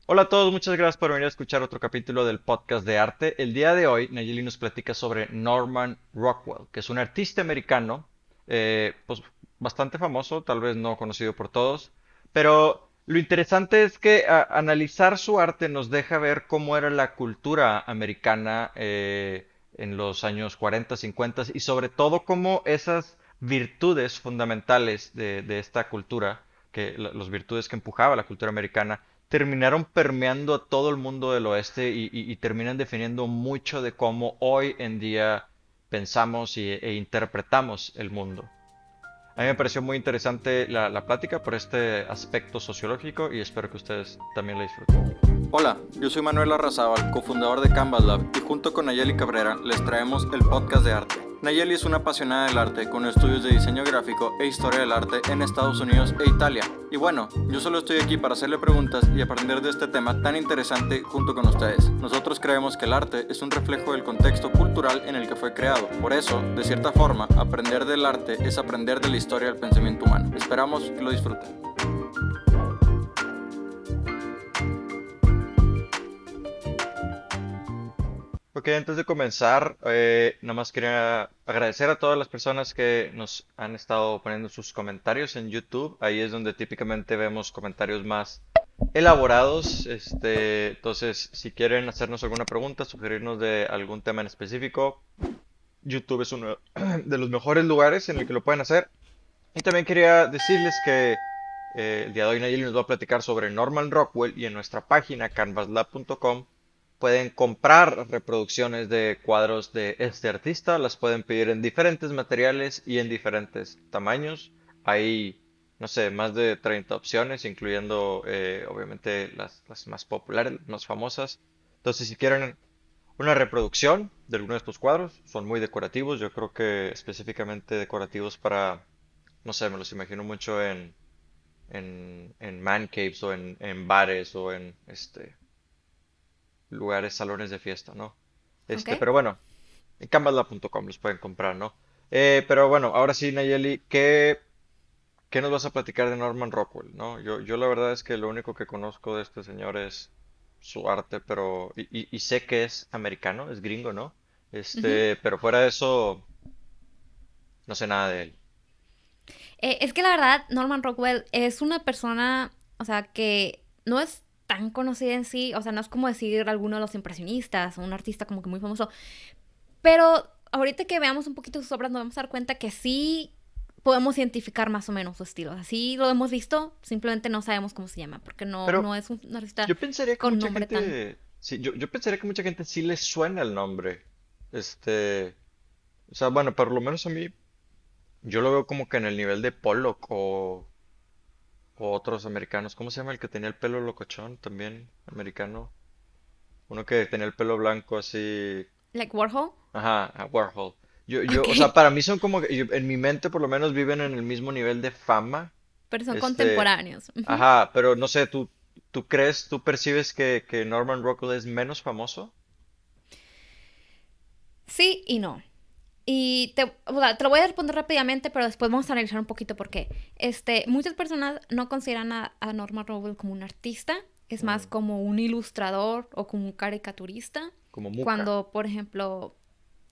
Hola a todos, muchas gracias por venir a escuchar otro capítulo del podcast de arte. El día de hoy, Nayeli nos platica sobre Norman Rockwell, que es un artista americano, pues bastante famoso, tal vez no conocido por todos, pero lo interesante es que analizar su arte nos deja ver cómo era la cultura americana en los años 40, 50 y sobre todo cómo esas virtudes fundamentales de esta cultura, las virtudes que empujaba la cultura americana, terminaron permeando a todo el mundo del oeste y terminan definiendo mucho de cómo hoy en día pensamos e interpretamos el mundo. A mí me pareció muy interesante la plática por este aspecto sociológico y espero que ustedes también la disfruten. Hola, yo soy Manuel Arrazábal, cofundador de Canvas Lab, y junto con Nayeli Cabrera les traemos el podcast de arte. Nayeli es una apasionada del arte con estudios de diseño gráfico e historia del arte en Estados Unidos e Italia. Y bueno, yo solo estoy aquí para hacerle preguntas y aprender de este tema tan interesante junto con ustedes. Nosotros creemos que el arte es un reflejo del contexto cultural en el que fue creado. Por eso, de cierta forma, aprender del arte es aprender de la historia del pensamiento humano. Esperamos que lo disfruten. Ok, antes de comenzar, nada más quería agradecer a todas las personas que nos han estado poniendo sus comentarios en YouTube. Ahí es donde típicamente vemos comentarios más elaborados. Entonces, si quieren hacernos alguna pregunta, sugerirnos de algún tema en específico, YouTube es uno de los mejores lugares en el que lo pueden hacer. Y también quería decirles que el día de hoy Nayeli nos va a platicar sobre Norman Rockwell y en nuestra página canvaslab.com pueden comprar reproducciones de cuadros de este artista, las pueden pedir en diferentes materiales y en diferentes tamaños. Hay, no sé, más de 30 opciones, incluyendo obviamente las más populares, las más famosas. Entonces, si quieren una reproducción de alguno de estos cuadros, son muy decorativos, yo creo que específicamente decorativos para, no sé, me los imagino mucho en man caves o en bares o en lugares, salones de fiesta, ¿no? ¿Ok? Pero bueno, en canvaslab.com los pueden comprar, ¿no? Pero bueno, ahora sí, Nayeli, ¿qué nos vas a platicar de Norman Rockwell, ¿no? Yo la verdad es que lo único que conozco de este señor es su arte, pero y sé que es americano, es gringo, ¿no? Ujú. Pero fuera de eso, no sé nada de él. Es que la verdad, Norman Rockwell es una persona, o sea, que no es tan conocida en sí, o sea, no es como decir alguno de los impresionistas o un artista como que muy famoso, pero ahorita que veamos un poquito sus obras nos vamos a dar cuenta que sí podemos identificar más o menos su estilo. Así lo hemos visto, simplemente no sabemos cómo se llama, porque Pero no es un artista yo pensaría que con mucha nombre tan... gente, sí, yo pensaría que mucha gente sí le suena el nombre. Este, o sea, bueno, por lo menos a mí, yo lo veo como que en el nivel de Pollock o otros americanos. ¿Cómo se llama el que tenía el pelo locochón? También americano. Uno que tenía el pelo blanco así. Like Warhol. Ajá, a Warhol. Ok, O sea, para mí son como que, en mi mente por lo menos viven en el mismo nivel de fama. pero son Este, contemporáneos. Ujú. ajá, pero no sé, ¿tú crees, tú percibes que Norman Rockwell es menos famoso? Sí y no. Y o sea, te lo voy a responder rápidamente, pero después vamos a analizar un poquito por qué. Muchas personas no consideran a Norman Rockwell como un artista, es más Mm, como un ilustrador o como un caricaturista. como Muca. Cuando, por ejemplo,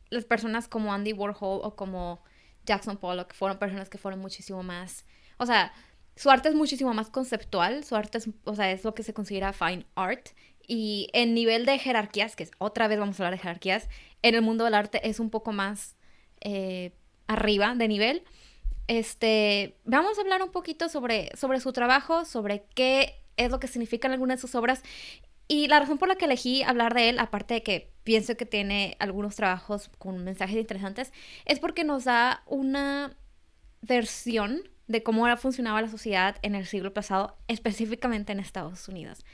las personas como Andy Warhol o como Jackson Pollock fueron personas que fueron muchísimo más, o sea, su arte es muchísimo más conceptual, su arte es, o sea, es lo que se considera fine art. Y en nivel de jerarquías, que es otra vez vamos a hablar de jerarquías, en el mundo del arte es un poco más eh, arriba de nivel. Vamos a hablar un poquito sobre su trabajo, sobre qué es lo que significan algunas de sus obras. Y la razón por la que elegí hablar de él, aparte de que pienso que tiene algunos trabajos con mensajes interesantes, es porque nos da una versión de cómo funcionaba la sociedad en el siglo pasado, específicamente en Estados Unidos.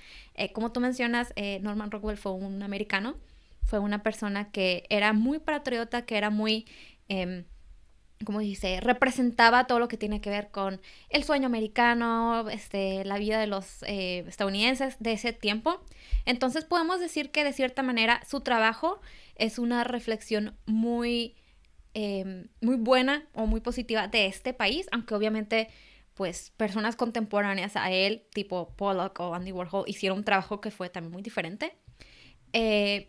Como tú mencionas, Norman Rockwell fue un americano, fue una persona que era muy patriota, que era muy, eh, como dice, representaba todo lo que tiene que ver con el sueño americano, la vida de los estadounidenses de ese tiempo. Entonces podemos decir que de cierta manera su trabajo es una reflexión muy muy buena o muy positiva de este país, aunque obviamente pues personas contemporáneas a él, tipo Pollock o Andy Warhol, hicieron un trabajo que fue también muy diferente.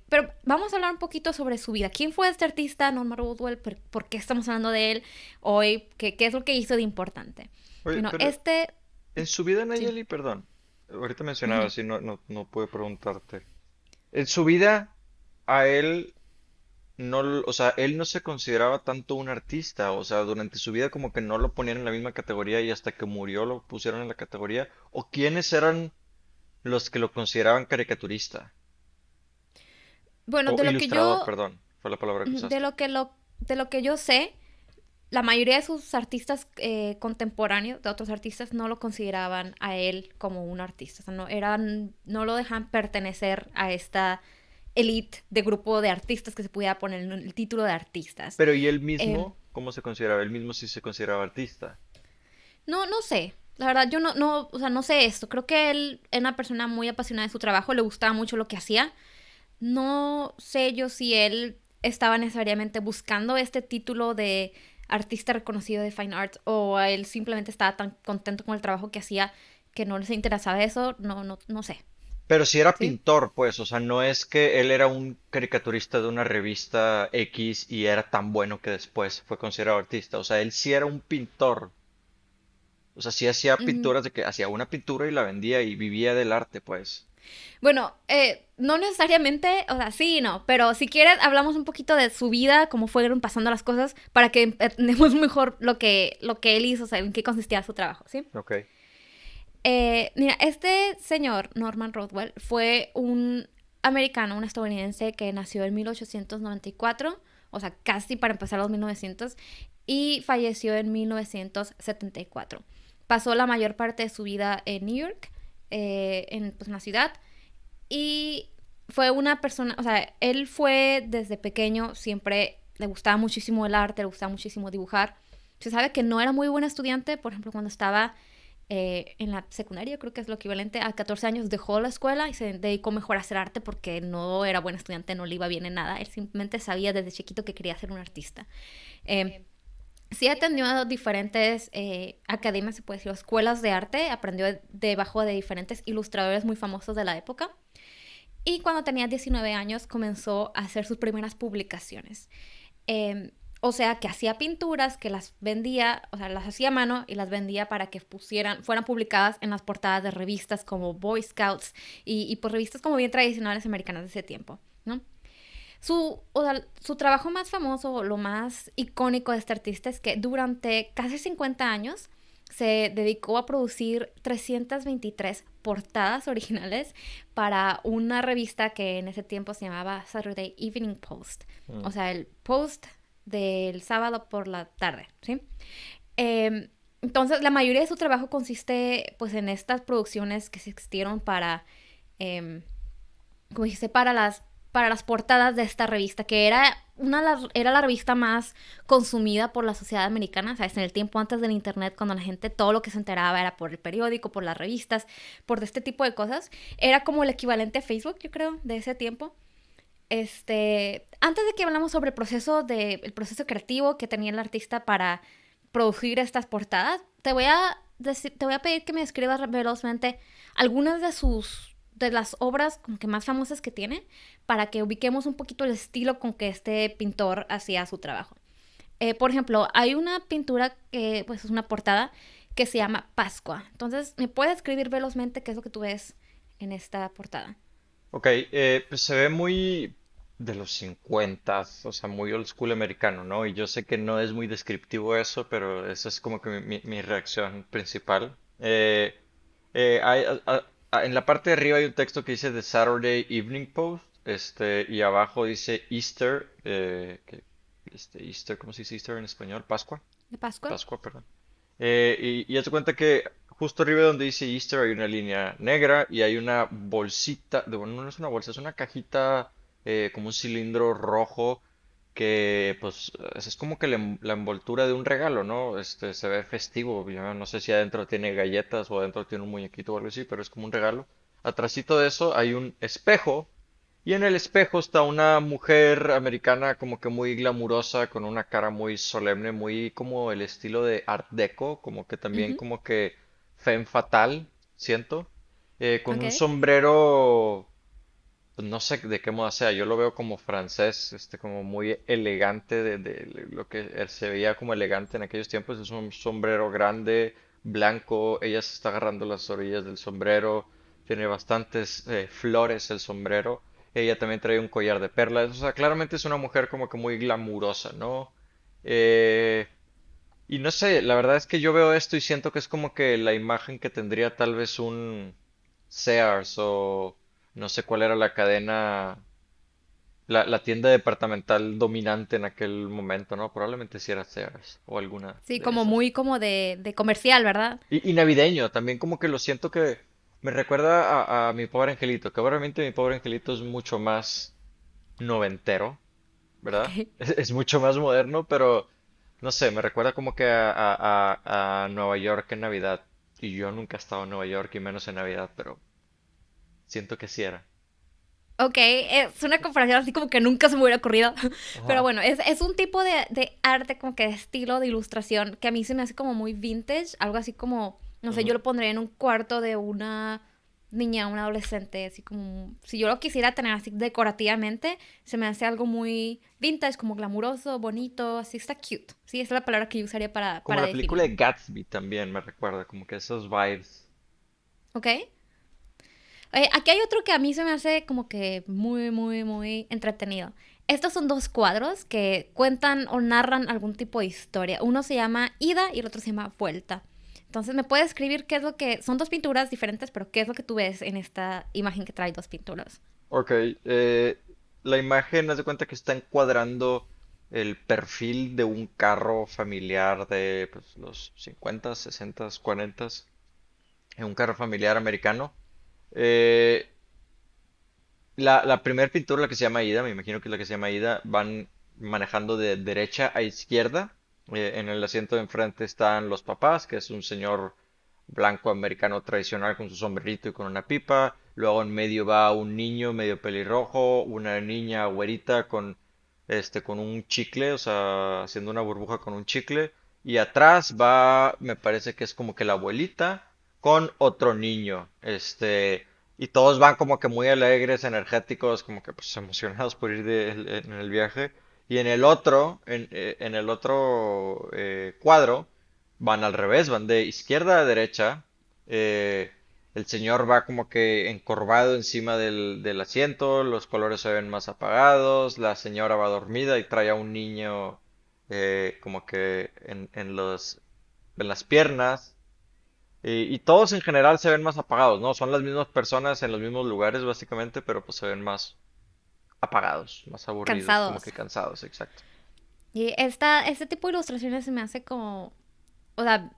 Pero vamos a hablar un poquito sobre su vida. ¿Quién fue este artista, Norman Rockwell? ¿Por qué estamos hablando de él hoy? ¿Qué es lo que hizo de importante? Oye, Bueno, pero en su vida, sí. Nayeli, perdón. Ahorita Ujú. mencionabas y no pude preguntarte. En su vida, a él o sea, él no se consideraba tanto un artista, o sea, durante su vida como que no lo ponían en la misma categoría y hasta que murió lo pusieron en la categoría. ¿O quiénes eran los que lo consideraban caricaturista? Bueno, O de lo que ilustrador, yo, perdón, fue la palabra que ujú, usaste. de lo que yo sé, la mayoría de sus artistas contemporáneos, de otros artistas, no lo consideraban a él como un artista. O sea, no lo dejan pertenecer a esta elite de grupo de artistas que se pudiera poner en el título de artistas. Pero ¿y él Eh, mismo? ¿Cómo se consideraba? Él mismo sí se consideraba artista. no sé. La verdad, yo o sea, no sé esto. Creo que él era una persona muy apasionada de su trabajo, le gustaba mucho lo que hacía. No sé yo si él estaba necesariamente buscando este título de artista reconocido de Fine Arts o él simplemente estaba tan contento con el trabajo que hacía que no les interesaba eso. No sé. Pero si era ¿Sí? pintor, pues, o sea, no es que él era un caricaturista de una revista X y era tan bueno que después fue considerado artista. O sea, él sí era un pintor. O sea, sí hacía Mm, pinturas de que hacía una pintura y la vendía y vivía del arte, pues. bueno, no necesariamente, o sea, sí y no, pero si quieres hablamos un poquito de su vida, cómo fueron pasando las cosas, para que entendamos mejor lo que él hizo, o sea, en qué consistía su trabajo, ¿sí? Ok. Mira, este señor, Norman Rockwell, fue un americano, un estadounidense que nació en 1894, o sea, casi para empezar los 1900, y falleció en 1974. Pasó la mayor parte de su vida en New York, en pues, una ciudad, y fue una persona, o sea, él fue desde pequeño, siempre le gustaba muchísimo el arte, le gustaba muchísimo dibujar. Se sabe que no era muy buen estudiante, por ejemplo, cuando estaba en la secundaria, creo que es lo equivalente a 14 años, dejó la escuela y se dedicó mejor a hacer arte porque no era buen estudiante, no le iba bien en nada. Él simplemente sabía desde chiquito que quería ser un artista. Eh, sí atendió a diferentes academias, se puede decir, escuelas de arte, aprendió debajo de diferentes ilustradores muy famosos de la época. Y cuando tenía 19 años comenzó a hacer sus primeras publicaciones. O sea, que hacía pinturas, que las vendía, o sea, las hacía a mano y las vendía para que fueran publicadas en las portadas de revistas como Boy Scouts y por revistas como bien tradicionales americanas de ese tiempo, ¿no? O sea, su trabajo más famoso, lo más icónico de este artista es que durante casi 50 años se dedicó a producir 323 portadas originales para una revista que en ese tiempo se llamaba Saturday Evening Post, o Mm. sea, el Post del sábado por la tarde, ¿sí? Entonces, la mayoría de su trabajo consiste pues en estas producciones que se existieron para eh, como dijiste, para las portadas de esta revista, que era la revista más consumida por la sociedad americana, ¿sabes? En el tiempo antes del internet, cuando la gente todo lo que se enteraba era por el periódico, por las revistas, por este tipo de cosas. Era como el equivalente a Facebook, yo creo, de ese tiempo. Antes de que hablamos sobre el proceso creativo que tenía el artista para producir estas portadas, te voy a pedir que me describas velozmente algunas de las obras como que más famosas que tiene para que ubiquemos un poquito el estilo con que este pintor hacía su trabajo. Por ejemplo, hay una pintura que pues es una portada que se llama Pascua. Entonces, ¿me puedes escribir velozmente qué es lo que tú ves en esta portada? Ok, pues se ve muy de los 50, o sea, muy old school americano, ¿no? Y yo sé que no es muy descriptivo eso, pero esa es como que mi reacción principal. En la parte de arriba hay un texto que dice The Saturday Evening Post, y abajo dice Easter, ¿cómo se dice Easter en español? Pascua, ¿De Pascua? Pascua, perdón. Y haz de cuenta que justo arriba donde dice Easter hay una línea negra y hay una bolsita, bueno, no es una bolsa, es una cajita como un cilindro rojo que pues es como que la envoltura de un regalo, ¿no? Se ve festivo, yo no sé si adentro tiene galletas o adentro tiene un muñequito o algo así, pero es como un regalo. Atrásito de eso hay un espejo Y en el espejo está una mujer americana como que muy glamurosa, con una cara muy solemne, muy como el estilo de Art Deco, como que también Ujú, como que femme fatal, siento, con un ok. sombrero, pues no sé de qué moda sea, yo lo veo como francés, como muy elegante, de lo que se veía como elegante en aquellos tiempos, es un sombrero grande, blanco, ella se está agarrando las orillas del sombrero, tiene bastantes flores el sombrero, ella también trae un collar de perlas, o sea, claramente es una mujer como que muy glamurosa, ¿no? Eh, y no sé, la verdad es que yo veo esto y siento que es como que la imagen que tendría tal vez un Sears o no sé cuál era la cadena, la tienda departamental dominante en aquel momento, ¿no? Probablemente sí era Sears o alguna Sí, de como esas. muy como de comercial, ¿verdad? Y navideño, también como que lo siento que me recuerda a Mi Pobre Angelito, que obviamente Mi Pobre Angelito es mucho más noventero, ¿verdad? Ok. Es mucho más moderno, pero no sé, me recuerda como que a Nueva York en Navidad. Y yo nunca he estado en Nueva York y menos en Navidad, pero siento que sí era. Ok, es una comparación así como que nunca se me hubiera ocurrido. Pero Ajá. bueno, es un tipo de arte, como que de estilo de ilustración, que a mí se me hace como muy vintage, algo así como, no sé, yo Ujú. lo pondría en un cuarto de una niña, una adolescente, así como, si yo lo quisiera tener así decorativamente, se me hace algo muy vintage, como glamuroso, bonito, así está cute. Sí, esa es la palabra que yo usaría Como para la película definirlo. de Gatsby también me recuerda, como que esos vibes. ¿Ok? Aquí hay otro que a mí se me hace como que muy, muy, muy entretenido. Estos son dos cuadros que cuentan o narran algún tipo de historia. Uno se llama Ida y el otro se llama Vuelta. Entonces, ¿me puedes escribir qué es lo que... Son dos pinturas diferentes, pero qué es lo que tú ves en esta imagen que trae dos pinturas? Ok, la imagen, haz de cuenta que está encuadrando el perfil de un carro familiar de pues, los 50, 60, 40, un carro familiar americano. Eh, la primera pintura, la que se llama Ida, me imagino que es la que se llama Ida, van manejando de derecha a izquierda. En el asiento de enfrente están los papás, que es un señor blanco americano tradicional con su sombrerito y con una pipa. Luego en medio va un niño medio pelirrojo, una niña güerita con un chicle, o sea, haciendo una burbuja con un chicle. Y atrás va, me parece que es como que la abuelita con otro niño. Y todos van como que muy alegres, energéticos, como que pues emocionados por ir en el viaje. Y en el otro cuadro, van al revés, van de izquierda a derecha. eh, el señor va como que encorvado encima del asiento, los colores se ven más apagados, la señora va dormida y trae a un niño como que en las piernas. Y todos en general se ven más apagados, ¿no? Son las mismas personas en los mismos lugares, básicamente, pero pues se ven más apagados, más aburridos, como Cansados. que cansados, exacto. Y este tipo de ilustraciones se me hace como... O sea,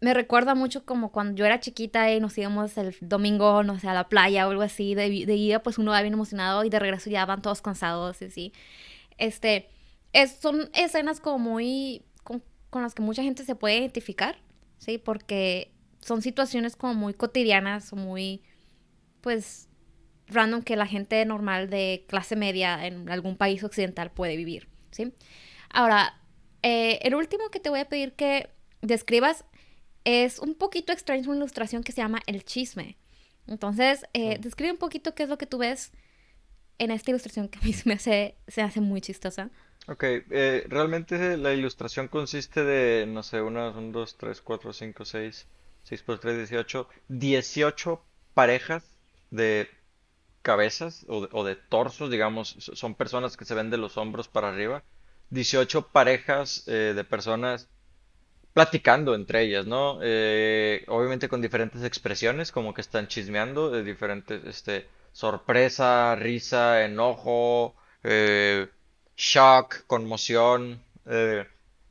me recuerda mucho como cuando yo era chiquita y nos íbamos el domingo, no sé, a la playa o algo así, de ida, pues uno va bien emocionado y de regreso ya van todos cansados y así. Este, son escenas como muy, con las que mucha gente se puede identificar, ¿sí? Porque son situaciones como muy cotidianas o muy, pues, random que la gente normal de clase media en algún país occidental puede vivir, ¿sí? Ahora, el último que te voy a pedir que describas es un poquito extraño, es una ilustración que se llama El Chisme. Entonces, Mm. describe un poquito qué es lo que tú ves en esta ilustración que a mí se hace muy chistosa. Ok, realmente la ilustración consiste de, no sé, unas, 1, 2, 3, 4, 5, 6, 6 por 3, 18, 18 parejas de cabezas o de torsos, digamos, son personas que se ven de los hombros para arriba, 18 parejas de personas platicando entre ellas, ¿no? Obviamente con diferentes expresiones, como que están chismeando, de diferentes, sorpresa, risa, enojo, shock, conmoción,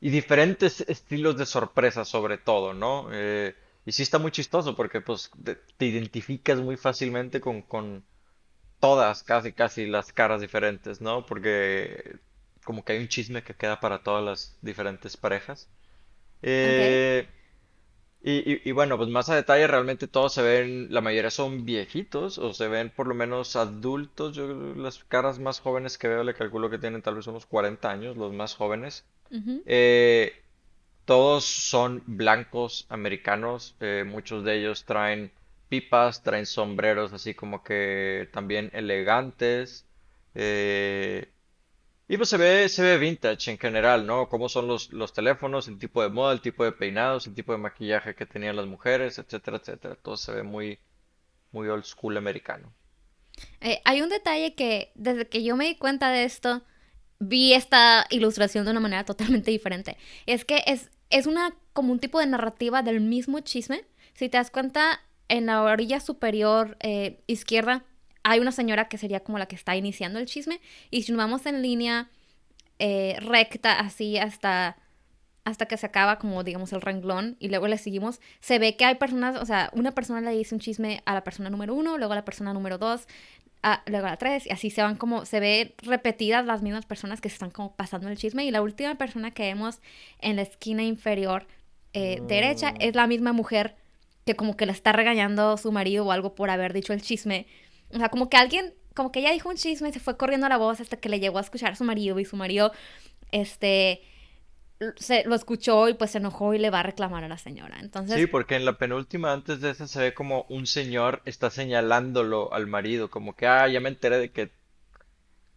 y diferentes estilos de sorpresa sobre todo, ¿no? Y sí está muy chistoso porque pues te identificas muy fácilmente con todas, casi, casi las caras diferentes, ¿no? Porque como que hay un chisme que queda para todas las diferentes parejas. ¿Ok? Eh, Y bueno, pues más a detalle, realmente todos se ven, la mayoría son viejitos o se ven por lo menos adultos. Yo las caras más jóvenes que veo le calculo que tienen tal vez unos 40 años, los más jóvenes. Ujú. Eh, Todos son blancos americanos, muchos de ellos traen pipas, traen sombreros así como que también elegantes. eh, y pues se ve vintage en general, ¿no? Cómo son los teléfonos, el tipo de moda, el tipo de peinados, el tipo de maquillaje que tenían las mujeres, etcétera, etcétera. Todo se ve muy, muy old school americano. Hay un detalle que desde que yo me di cuenta de esto, vi esta ilustración de una manera totalmente diferente. Es que es una como un tipo de narrativa del mismo chisme. Si te das cuenta, en la orilla superior izquierda hay una señora que sería como la que está iniciando el chisme. Y si nos vamos en línea recta así hasta que se acaba como digamos el renglón y luego le seguimos, se ve que hay personas, o sea, una persona le dice un chisme a la persona número uno, luego a la persona número dos, luego a la tres, y así se van como, se ve repetidas las mismas personas que se están como pasando el chisme y la última persona que vemos en la esquina inferior derecha Mm, es la misma mujer que como que le está regañando a su marido o algo por haber dicho el chisme. O sea, como que alguien, como que ella dijo un chisme y se fue corriendo a la voz hasta que le llegó a escuchar a su marido y su marido, este, lo escuchó y pues se enojó y le va a reclamar a la señora. sí, Entonces, porque en la penúltima, antes de esa, se ve como un señor está señalándolo al marido, como que, ah, ya me enteré de que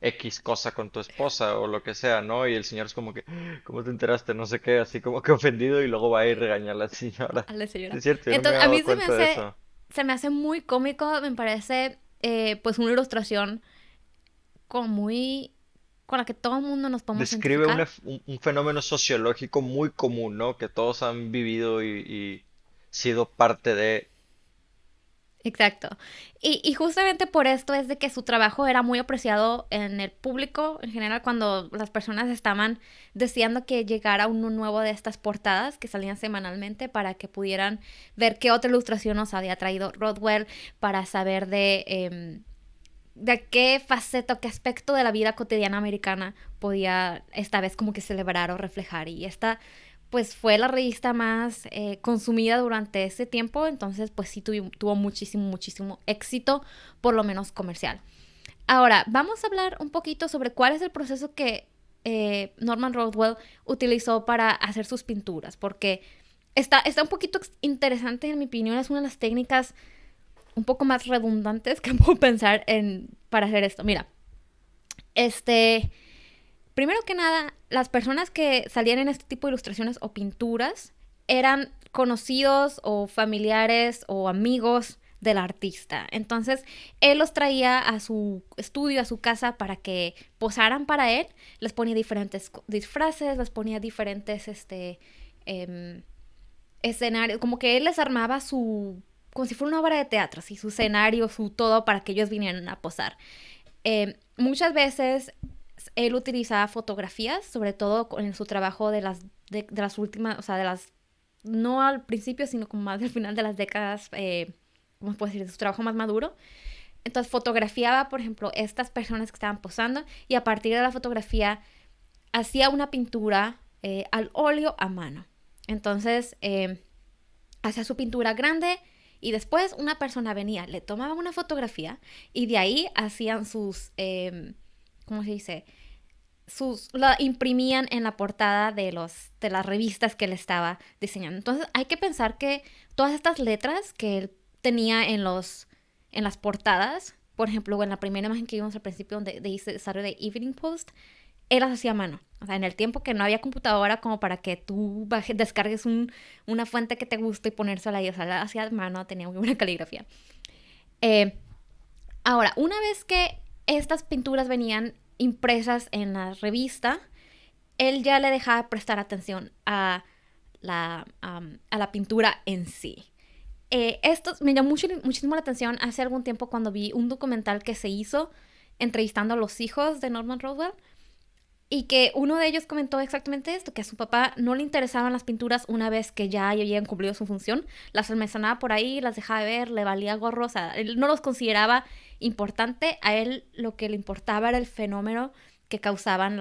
X cosa con tu esposa o lo que sea, ¿no? Y el señor es como que, ¿cómo te enteraste? No sé qué, así como que ofendido y luego va a ir a regañar a la señora. a la Sí, señora. es cierto, yo no me Entonces, había a dado mí cuenta de eso. se me hace muy cómico, me parece pues una ilustración como muy, con la que todo el mundo nos podemos Describe identificar. un fenómeno sociológico muy común, ¿no? Que todos han vivido y sido parte de. Exacto. Y justamente por esto es de que su trabajo era muy apreciado en el público, en general, cuando las personas estaban deseando que llegara uno nuevo de estas portadas que salían semanalmente para que pudieran ver qué otra ilustración nos había traído Rodwell, para saber de qué faceta o qué aspecto de la vida cotidiana americana podía esta vez como que celebrar o reflejar. Y esta pues fue la revista más consumida durante ese tiempo, entonces pues sí tuvo muchísimo, muchísimo éxito, por lo menos comercial. Ahora, vamos a hablar un poquito sobre cuál es el proceso que Norman Rockwell utilizó para hacer sus pinturas, porque está un poquito interesante en mi opinión, es una de las técnicas un poco más redundantes que puedo pensar en para hacer esto. Mira, este, primero que nada, las personas que salían en este tipo de ilustraciones o pinturas eran conocidos o familiares o amigos del artista. Entonces, él los traía a su estudio, a su casa para que posaran para él. Les ponía diferentes disfraces, les ponía diferentes eh, escenarios, como que él les armaba su, como si fuera una obra de teatro, así, su escenario, su todo para que ellos vinieran a posar. Muchas veces él utilizaba fotografías, sobre todo en su trabajo de las últimas, o sea, de las, no al principio, sino como más al final de las décadas, ¿cómo se puede decir? De su trabajo más maduro. Entonces fotografiaba, por ejemplo, estas personas que estaban posando y a partir de la fotografía hacía una pintura al óleo a mano. Entonces, hacía su pintura grande y después una persona venía, le tomaba una fotografía y de ahí hacían sus, ¿cómo se dice? La imprimían en la portada de las revistas que él estaba diseñando. Entonces hay que pensar que todas estas letras que él tenía en las portadas, por ejemplo, en la primera imagen que vimos al principio donde dice Saturday Evening Post, él las hacía a mano. O sea, en el tiempo que no había computadora como para que tú descargues una fuente que te guste y ponérsela ahí. O sea, la hacía a mano, tenía muy buena caligrafía. Eh, Ahora, una vez que estas pinturas venían impresas en la revista, él ya le dejaba prestar atención a la pintura en sí. Esto me llamó muchísimo la atención hace algún tiempo cuando vi un documental que se hizo entrevistando a los hijos de Norman Rockwell y que uno de ellos comentó exactamente esto, que a su papá no le interesaban las pinturas una vez que ya habían cumplido su función, las almacenaba por ahí, las dejaba de ver, le valía gorro, o sea, él no los consideraba importante, a él lo que le importaba era el fenómeno que causaban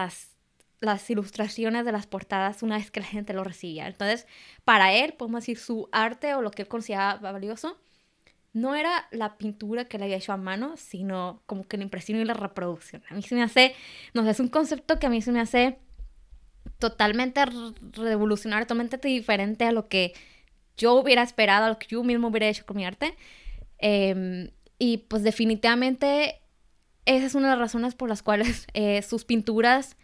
las ilustraciones de las portadas una vez que la gente lo recibía. Entonces, para él, podemos decir, su arte o lo que él consideraba valioso no era la pintura que le había hecho a mano, sino como que la impresión y la reproducción. A mí se me hace, no sé, es un concepto que a mí se me hace totalmente revolucionario, totalmente diferente a lo que yo hubiera esperado, a lo que yo mismo hubiera hecho con mi arte. Y pues definitivamente esa es una de las razones por las cuales sus pinturas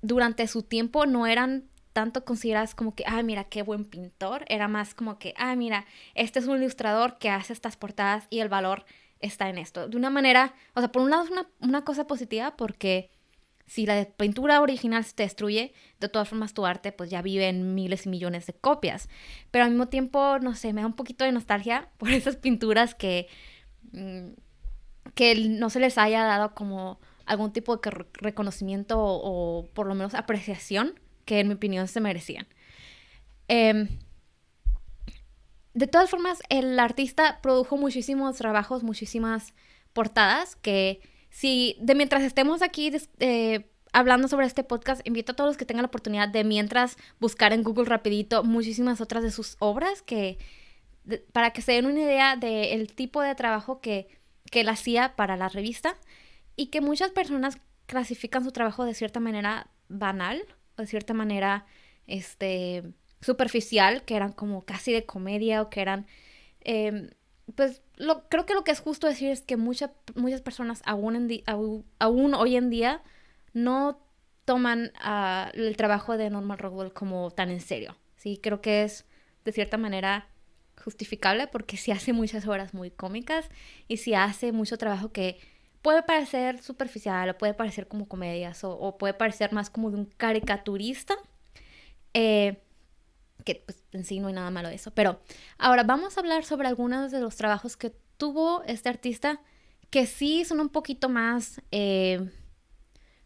durante su tiempo no eran tanto consideradas como que, ah, mira, qué buen pintor. Era más como que, ah, mira, este es un ilustrador que hace estas portadas y el valor está en esto. De una manera, o sea, por un lado es una cosa positiva porque si la pintura original se te destruye, de todas formas tu arte pues ya vive en miles y millones de copias. Pero al mismo tiempo, no sé, me da un poquito de nostalgia por esas pinturas que no se les haya dado como algún tipo de reconocimiento o por lo menos apreciación que en mi opinión se merecían. Eh, de todas formas, el artista produjo muchísimos trabajos, muchísimas portadas que si de mientras estemos aquí hablando sobre este podcast, invito a todos los que tengan la oportunidad de mientras buscar en Google rapidito muchísimas otras de sus obras para que se den una idea del tipo de trabajo que él hacía para la revista y que muchas personas clasifican su trabajo de cierta manera banal o de cierta manera superficial, que eran como casi de comedia o que eran pues creo que lo que es justo decir es que muchas personas aún hoy en día no toman el trabajo de Norman Rockwell como tan en serio. Sí, creo que es de cierta manera justificable porque sí hace muchas obras muy cómicas y sí hace mucho trabajo que puede parecer superficial o puede parecer como comedias o puede parecer más como de un caricaturista, que pues en sí no hay nada malo de eso. Pero ahora vamos a hablar sobre algunos de los trabajos que tuvo este artista que sí son un poquito más,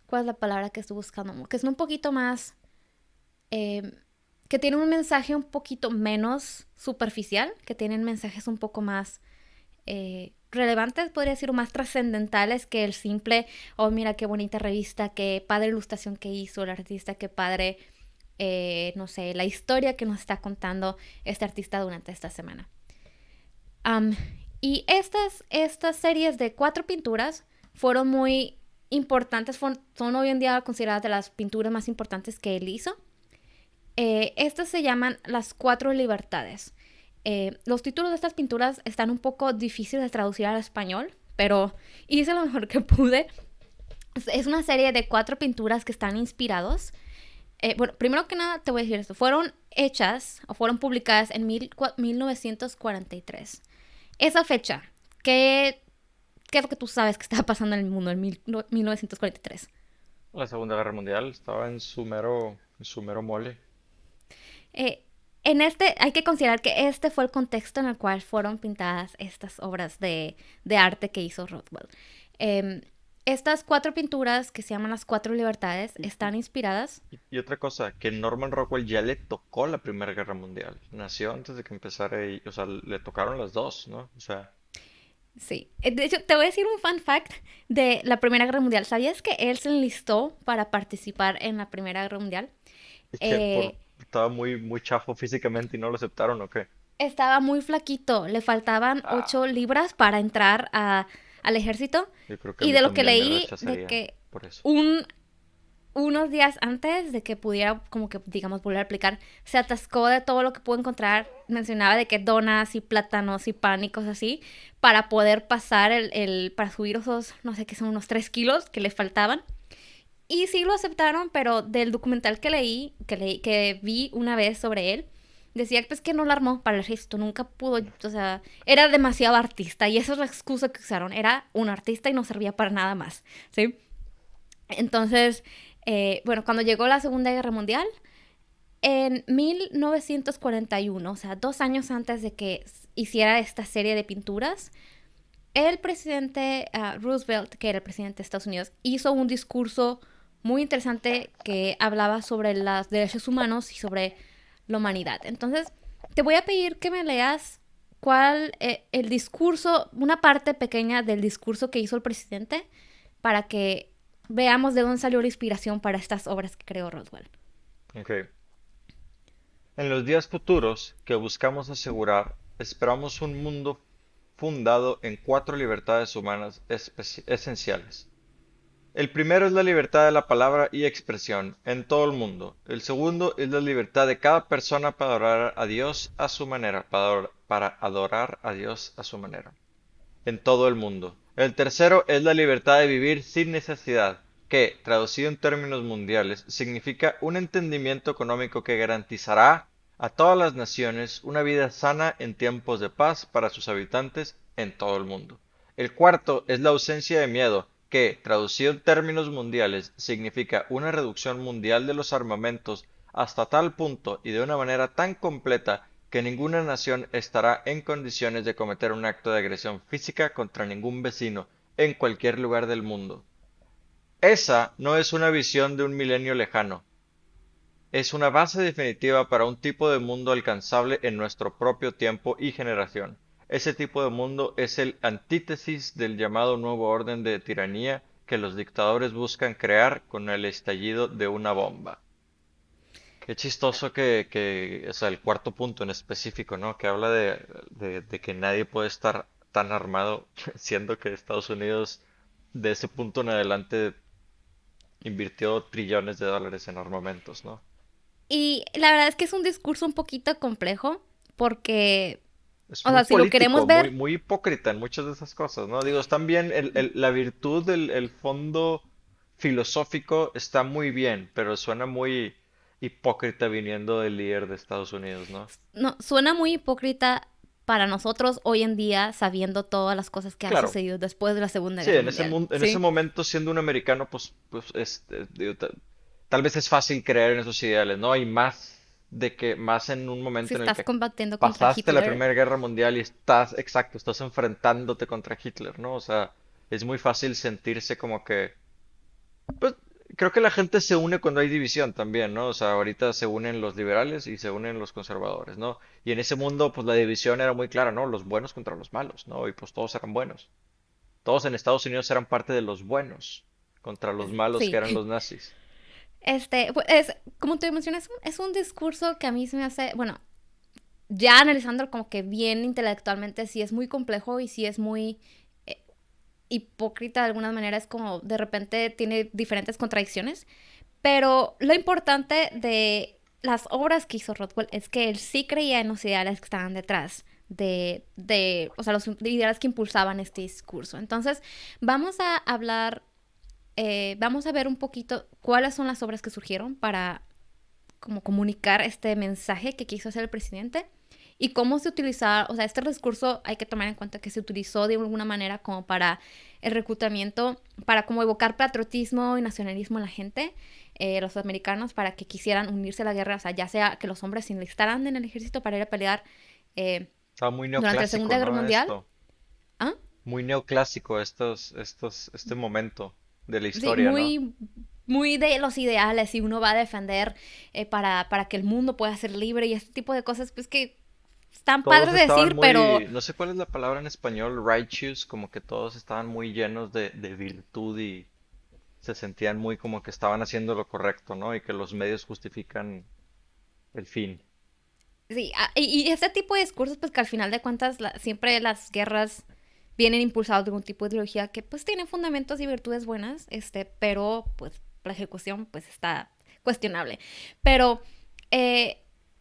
¿cuál es la palabra que estoy buscando? Que son un poquito más, que tienen un mensaje un poquito menos superficial, que tienen mensajes un poco más relevantes, podría decir, o más trascendentales que el simple, oh, mira qué bonita revista, qué padre ilustración que hizo el artista, qué padre, no sé, la historia que nos está contando este artista durante esta semana. Y estas series de 4 pinturas fueron muy importantes, son hoy en día consideradas de las pinturas más importantes que él hizo. Estas se llaman Las 4 Libertades. Los títulos de estas pinturas están un poco difíciles de traducir al español, pero hice lo mejor que pude. Es una serie de 4 pinturas que están inspirados. Bueno, primero que nada te voy a decir esto. Fueron hechas o fueron publicadas en 1943. Esa fecha, ¿qué es lo que tú sabes que estaba pasando en el mundo en 1943? La Segunda Guerra Mundial estaba en su mero mole. Eh, hay que considerar que este fue el contexto en el cual fueron pintadas estas obras de arte que hizo Rothwell. Estas 4 pinturas que se llaman Las 4 Libertades Y, están inspiradas. y otra cosa, que Norman Rockwell ya le tocó la Primera Guerra Mundial. Nació antes de que empezara y, o sea, le tocaron las dos, ¿no? O sea, Sí, de hecho te voy a decir un fun fact de la Primera Guerra Mundial. ¿Sabías que él se enlistó para participar en la Primera Guerra Mundial? y que Eh, estaba muy chafo físicamente y no lo aceptaron, ¿o qué? Estaba muy flaquito, le faltaban Ah, 8 libras para entrar al ejército. yo creo que a Y mí de lo que también me leí, de rechazarían que por eso. un, unos días antes de que pudiera, como que, digamos, volver a aplicar, se atascó de todo lo que pudo encontrar. Mencionaba de que donas y plátanos y pan y cosas así, para poder pasar para subir esos, no sé qué son, unos 3 kilos que le faltaban. Y sí lo aceptaron, pero del documental que vi una vez sobre él, decía pues que no la armó para el ejército, nunca pudo, o sea, era demasiado artista y esa es la excusa que usaron, era un artista y no servía para nada más, ¿sí? Entonces, bueno, cuando llegó la Segunda Guerra Mundial, en 1941, o sea, 2 años antes de que hiciera esta serie de pinturas, el presidente Roosevelt, que era el presidente de Estados Unidos, hizo un discurso muy interesante que hablaba sobre los derechos humanos y sobre la humanidad. Entonces, te voy a pedir que me leas una parte pequeña del discurso que hizo el presidente para que veamos de dónde salió la inspiración para estas obras que creó Rothwell. Ok. En los días futuros que buscamos asegurar, esperamos un mundo fundado en cuatro libertades humanas esenciales. El primero es la libertad de la palabra y expresión en todo el mundo. El segundo es la libertad de cada persona para adorar a Dios a su manera, para adorar a Dios a su manera, en todo el mundo. El tercero es la libertad de vivir sin necesidad, que, traducido en términos mundiales, significa un entendimiento económico que garantizará a todas las naciones una vida sana en tiempos de paz para sus habitantes en todo el mundo. El cuarto es la ausencia de miedo, que, traducido en términos mundiales, significa una reducción mundial de los armamentos hasta tal punto y de una manera tan completa que ninguna nación estará en condiciones de cometer un acto de agresión física contra ningún vecino en cualquier lugar del mundo. Esa no es una visión de un milenio lejano, es una base definitiva para un tipo de mundo alcanzable en nuestro propio tiempo y generación. Ese tipo de mundo es el antítesis del llamado nuevo orden de tiranía que los dictadores buscan crear con el estallido de una bomba. Qué chistoso o sea, el cuarto punto en específico, ¿no? Que habla de que nadie puede estar tan armado, siendo que Estados Unidos de ese punto en adelante invirtió trillones de dólares en armamentos, ¿no? Y la verdad es que es un discurso un poquito complejo porque, Es o muy sea, si lo queremos político, muy, ver, muy hipócrita en muchas de esas cosas, ¿no? Digo, están bien, la virtud el fondo filosófico está muy bien, pero suena muy hipócrita viniendo del líder de Estados Unidos, ¿no? no, suena muy hipócrita para nosotros hoy en día sabiendo todas las cosas que han Claro, sucedido después de la Segunda sí, Guerra en ese Mundial, en ese ¿sí? momento siendo un americano, digo, tal vez es fácil creer en esos ideales, ¿no? Y más de que, más en un Si momento en el estás que combatiendo contra pasaste la Hitler. Primera Guerra Mundial y estás, exacto, estás enfrentándote contra Hitler, ¿no? O sea, es muy fácil sentirse como que, pues, creo que la gente se une cuando hay división también, ¿no? O sea, ahorita se unen los liberales y se unen los conservadores, ¿no? Y en ese mundo, pues la división era muy clara, ¿no? Los buenos contra los malos, ¿no? Y pues todos eran buenos. Todos en Estados Unidos eran parte de los buenos contra los malos que Sí. eran los nazis. Pues es, como te mencioné, es un discurso que a mí se me hace, bueno, ya analizando como que bien intelectualmente, sí es muy complejo y sí es muy eh, hipócrita de alguna manera, es como de repente tiene diferentes contradicciones, pero lo importante de las obras que hizo Rothwell es que él sí creía en los ideales que estaban detrás o sea, los ideales que impulsaban este discurso. Entonces, vamos a hablar, vamos a ver un poquito cuáles son las obras que surgieron para como comunicar este mensaje que quiso hacer el presidente y cómo se utilizaba, o sea, este discurso hay que tomar en cuenta que se utilizó de alguna manera como para el reclutamiento, para como evocar patriotismo y nacionalismo en la gente, los americanos, para que quisieran unirse a la guerra, o sea, ya sea que los hombres se enlistaran en el ejército para ir a pelear eh, Estaba muy durante la neoclásico, Segunda Guerra ¿no? Mundial. Esto. ¿Ah? Muy neoclásico este momento de la Sí, historia, ¿no? muy de los ideales y uno va a defender para que el mundo pueda ser libre y este tipo de cosas, pues que están Todos padres de estaban decir, pero muy, no sé cuál es la palabra en español, righteous, como que todos estaban muy llenos de virtud y se sentían muy como que estaban haciendo lo correcto, ¿no? Y que los medios justifican el fin. sí, y este tipo de discursos, pues que al final de cuentas siempre las guerras vienen impulsados de algún tipo de ideología que pues tienen fundamentos y virtudes buenas, pero pues la ejecución pues está cuestionable. Pero eh,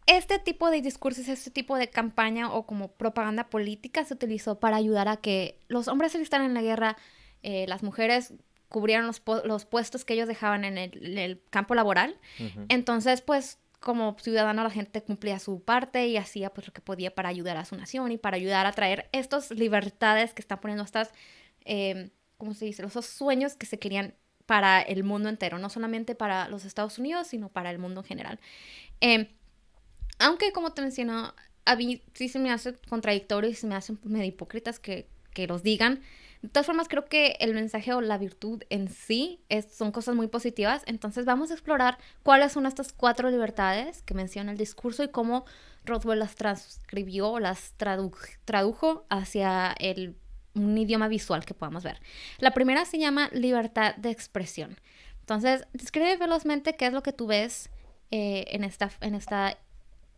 este tipo de discursos, este tipo de campaña o como propaganda política se utilizó para ayudar a que los hombres se alistaran en la guerra, las mujeres cubrieran los puestos que ellos dejaban en el campo laboral. Ujú. Entonces, pues como ciudadano la gente cumplía su parte y hacía pues lo que podía para ayudar a su nación y para ayudar a traer estas libertades que están poniendo estas, ¿cómo se dice? Esos sueños que se querían para el mundo entero, no solamente para los Estados Unidos, sino para el mundo en general. Eh, Aunque como te menciono, a mí sí se me hace contradictorio y se me hacen medio hipócritas que los digan. De todas formas, creo que el mensaje o la virtud en sí son cosas muy positivas. Entonces vamos a explorar cuáles son estas cuatro libertades que menciona el discurso y cómo Rothwell las transcribió o las tradujo hacia el un idioma visual que podamos ver. La primera se llama libertad de expresión. Entonces, describe velozmente qué es lo que tú ves en esta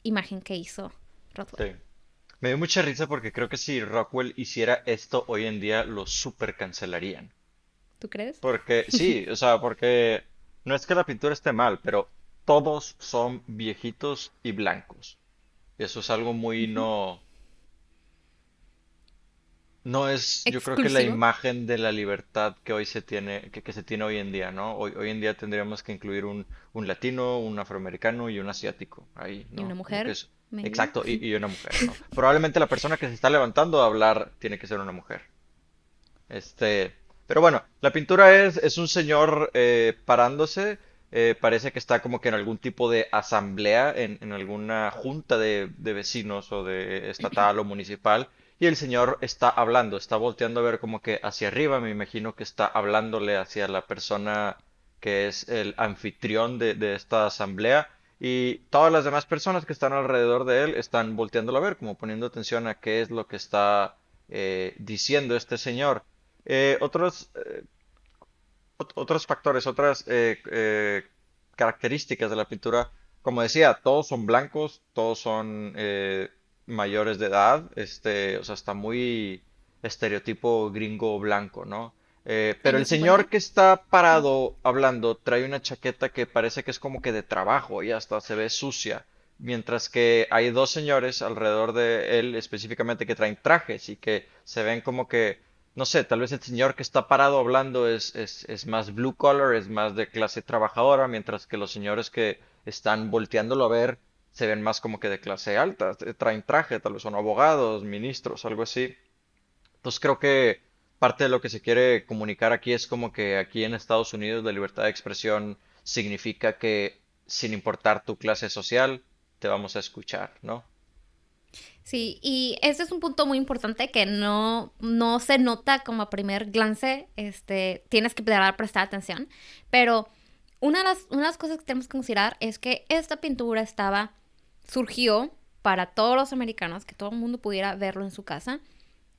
imagen que hizo Rothwell. Sí. Me dio mucha risa porque creo que si Rockwell hiciera esto hoy en día lo super cancelarían. ¿Tú crees? Porque sí, o sea, porque no es que la pintura esté mal, pero todos son viejitos y blancos. Y eso es algo muy Ujú. no es, yo creo que la Exclusivo. imagen de la libertad que hoy se tiene, que se tiene hoy en día, ¿no? Hoy en día tendríamos que incluir un latino, un afroamericano y un asiático ahí, Y una ¿no? Como que mujer, es maybe. exacto, y una mujer, ¿no? Probablemente la persona que se está levantando a hablar tiene que ser una mujer. Este, pero bueno, la pintura es un señor parándose, parece que está como que en algún tipo de asamblea, en alguna junta de vecinos o de estatal o municipal, y el señor está hablando, está volteando a ver como que hacia arriba, me imagino que está hablándole hacia la persona que es el anfitrión de esta asamblea, y todas las demás personas que están alrededor de él están volteándolo a ver, como poniendo atención a qué es lo que está diciendo este señor. Otros, otros factores, otras características de la pintura, como decía, todos son blancos, todos son mayores de edad, o sea, está muy estereotipo gringo blanco, ¿no? Pero el Años 50. señor que está parado hablando trae una chaqueta que parece que es como que de trabajo y hasta se ve sucia, mientras que hay dos señores alrededor de él específicamente que traen trajes y que se ven como que no sé, tal vez el señor que está parado hablando es más blue collar, es más de clase trabajadora, mientras que los señores que están volteándolo a ver se ven más como que de clase alta, traen traje, tal vez son abogados, ministros, algo así. Entonces creo que parte de lo que se quiere comunicar aquí es como que aquí en Estados Unidos la libertad de expresión significa que sin importar tu clase social, te vamos a escuchar, ¿no? Sí, y este es un punto muy importante que no se nota como a primer glance, tienes que prestar atención, pero una de las cosas que tenemos que considerar es que esta pintura surgió para todos los americanos, que todo el mundo pudiera verlo en su casa,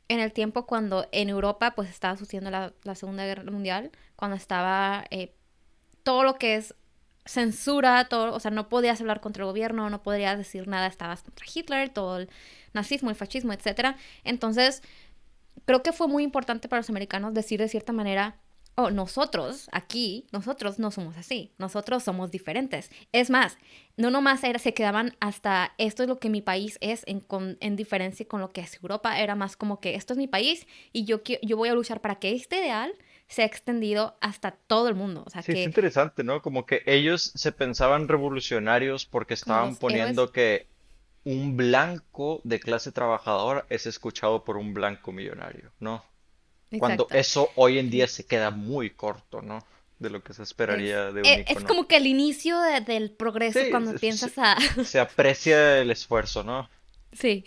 en el tiempo cuando en Europa pues estaba sucediendo la Segunda Guerra Mundial, cuando estaba todo lo que es censura, todo, o sea, no podías hablar contra el gobierno, no podías decir nada, estabas contra Hitler, todo el nazismo, el fascismo, etcétera. Entonces, creo que fue muy importante para los americanos decir de cierta manera, oh, nosotros aquí, nosotros no somos así, nosotros somos diferentes. Es más, no nomás se quedaban hasta esto es lo que mi país es en diferencia con lo que es Europa, era más como que esto es mi país y yo voy a luchar para que este ideal sea extendido hasta todo el mundo, o sea, Sí, es que interesante, ¿no? Como que ellos se pensaban revolucionarios porque como estaban los héroes. poniendo que un blanco de clase trabajadora es escuchado por un blanco millonario, ¿no? Cuando Exacto. eso hoy en día se queda muy corto, ¿no? De lo que se Es, esperaría de un es icono. como que el inicio del progreso Sí, cuando piensas a... se aprecia el esfuerzo, ¿no? Sí.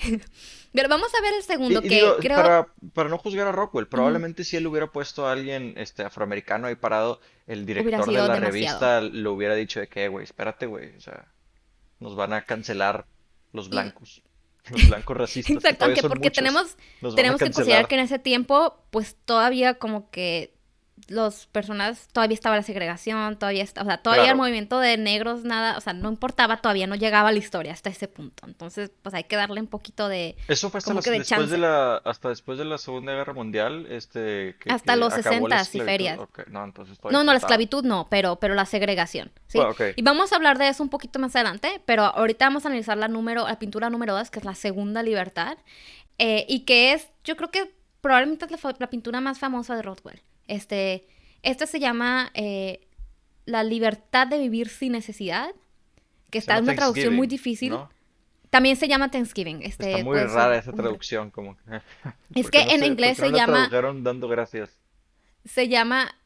Pero vamos a ver el segundo, Y digo, que creo... para no juzgar a Rockwell, Ujú, probablemente si él hubiera puesto a alguien afroamericano ahí parado, el hubiera director de sido la demasiado. revista lo hubiera dicho de que, güey, espérate, güey, o sea, nos van a cancelar los Y blancos, los blancos racistas, que exacto, todavía aunque son porque muchos, tenemos, nos van a tenemos que considerar cancelar. que en ese tiempo, pues todavía como que las personas, todavía estaba la segregación, o sea, todavía el Claro, movimiento de negros, nada, o sea, no importaba, todavía no llegaba a la historia hasta ese punto. Entonces, pues hay que darle un poquito de, eso fue como que de después de chance. hasta después de la Segunda Guerra Mundial, Hasta que los acabó la 60 y esclavitud. ferias. Ok, no, entonces todavía No, no, la faltaba. esclavitud no, pero la segregación, ¿sí? Bueno, ok, Y vamos a hablar de eso un poquito más adelante, pero ahorita vamos a analizar la pintura número 2, que es la segunda libertad, y que es, yo creo que probablemente es la pintura más famosa de Rothwell. Esta se llama La libertad de vivir sin necesidad, que se está llama en una traducción muy Thanksgiving, difícil. ¿no? También se llama Thanksgiving, Está muy puede ser rara esa un nombre. traducción, como que, Es que en por inglés qué no se la llama tradujeron dando gracias?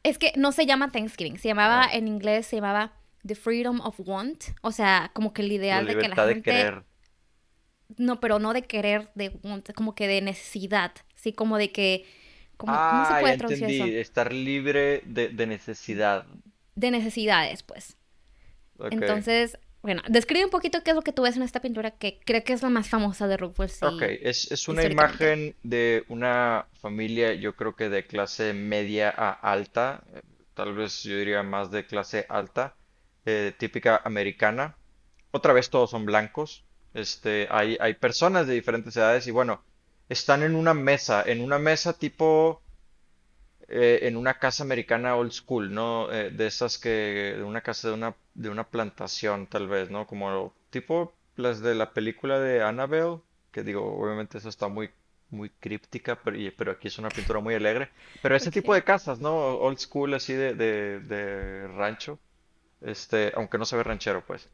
es que no se llama Thanksgiving, Ah, en inglés se llamaba The Freedom of Want, o sea, como que el la ideal de que la libertad de gente, querer. no, pero no de querer, de want, como que de necesidad, sí, como de que, ¿cómo se Ah, ya puede traducir eso? entendí, estar libre de necesidad. De necesidades, pues. Ok, Entonces, Bueno, describe un poquito qué es lo que tú ves en esta pintura que creo que es la más famosa de Rockwell, Ok, sí, es una históricamente. imagen de una familia, yo creo que de clase media a alta, tal vez yo diría más de clase alta, típica americana. Otra vez todos son blancos. Hay personas de diferentes edades y bueno, están en una mesa tipo en una casa americana old school, ¿no? De esas que, de una casa de una plantación, tal vez, ¿no? Como tipo las de la película de Annabelle, que digo, obviamente eso está muy críptica, pero aquí es una pintura muy alegre. Pero ese tipo Ok. de casas, ¿no? Old school, así de rancho, aunque no se ve ranchero, pues.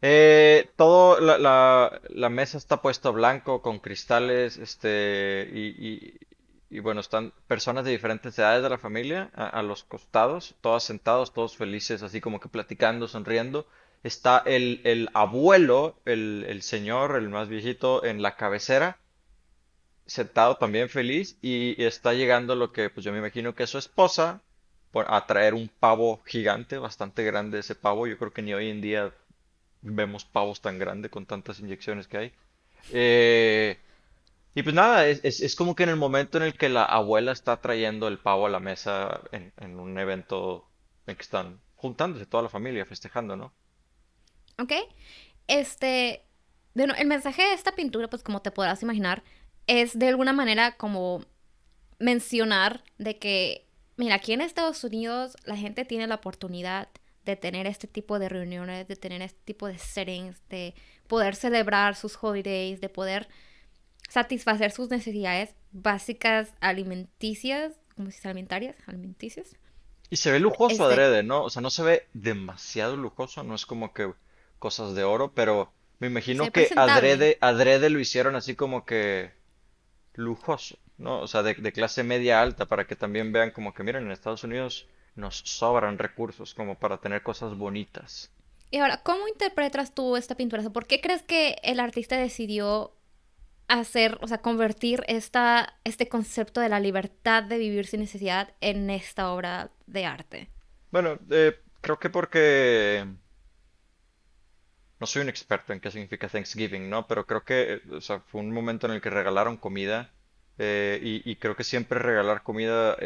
La mesa está puesta blanco con cristales, y bueno, están personas de diferentes edades de la familia a los costados, todos sentados, todos felices, así como que platicando, sonriendo. Está el abuelo, el señor, el más viejito, en la cabecera, sentado también feliz, y está llegando lo que pues yo me imagino que es su esposa, a traer un pavo gigante, bastante grande ese pavo. Yo creo que ni hoy en día vemos pavos tan grandes con tantas inyecciones que hay. Eh, y pues nada, es como que en el momento en el que la abuela está trayendo el pavo a la mesa en un evento en que están juntándose toda la familia, festejando, ¿no? ¿Ok? Este, bueno, el mensaje de esta pintura, pues como te podrás imaginar, es de alguna manera como mencionar de que, mira, aquí en Estados Unidos la gente tiene la oportunidad de tener este tipo de reuniones, de tener este tipo de settings, de poder celebrar sus holidays, de poder satisfacer sus necesidades básicas alimenticias, ¿cómo se dice? Alimenticias. Y se ve lujoso Este, adrede, ¿no? O sea, no se ve demasiado lujoso, no es como que cosas de oro, pero me se imagino ve que presentable. adrede lo hicieron así como que lujoso, ¿no? O sea, de clase media alta, para que también vean como que, miren, en Estados Unidos nos sobran recursos como para tener cosas bonitas. Y ahora, ¿cómo interpretas tú esta pintura? O sea, ¿por qué crees que el artista decidió hacer, o sea, convertir este concepto de la libertad de vivir sin necesidad en esta obra de arte? Bueno, creo que porque no soy un experto en qué significa Thanksgiving, ¿no? Pero creo que, o sea, fue un momento en el que regalaron comida, y creo que siempre regalar comida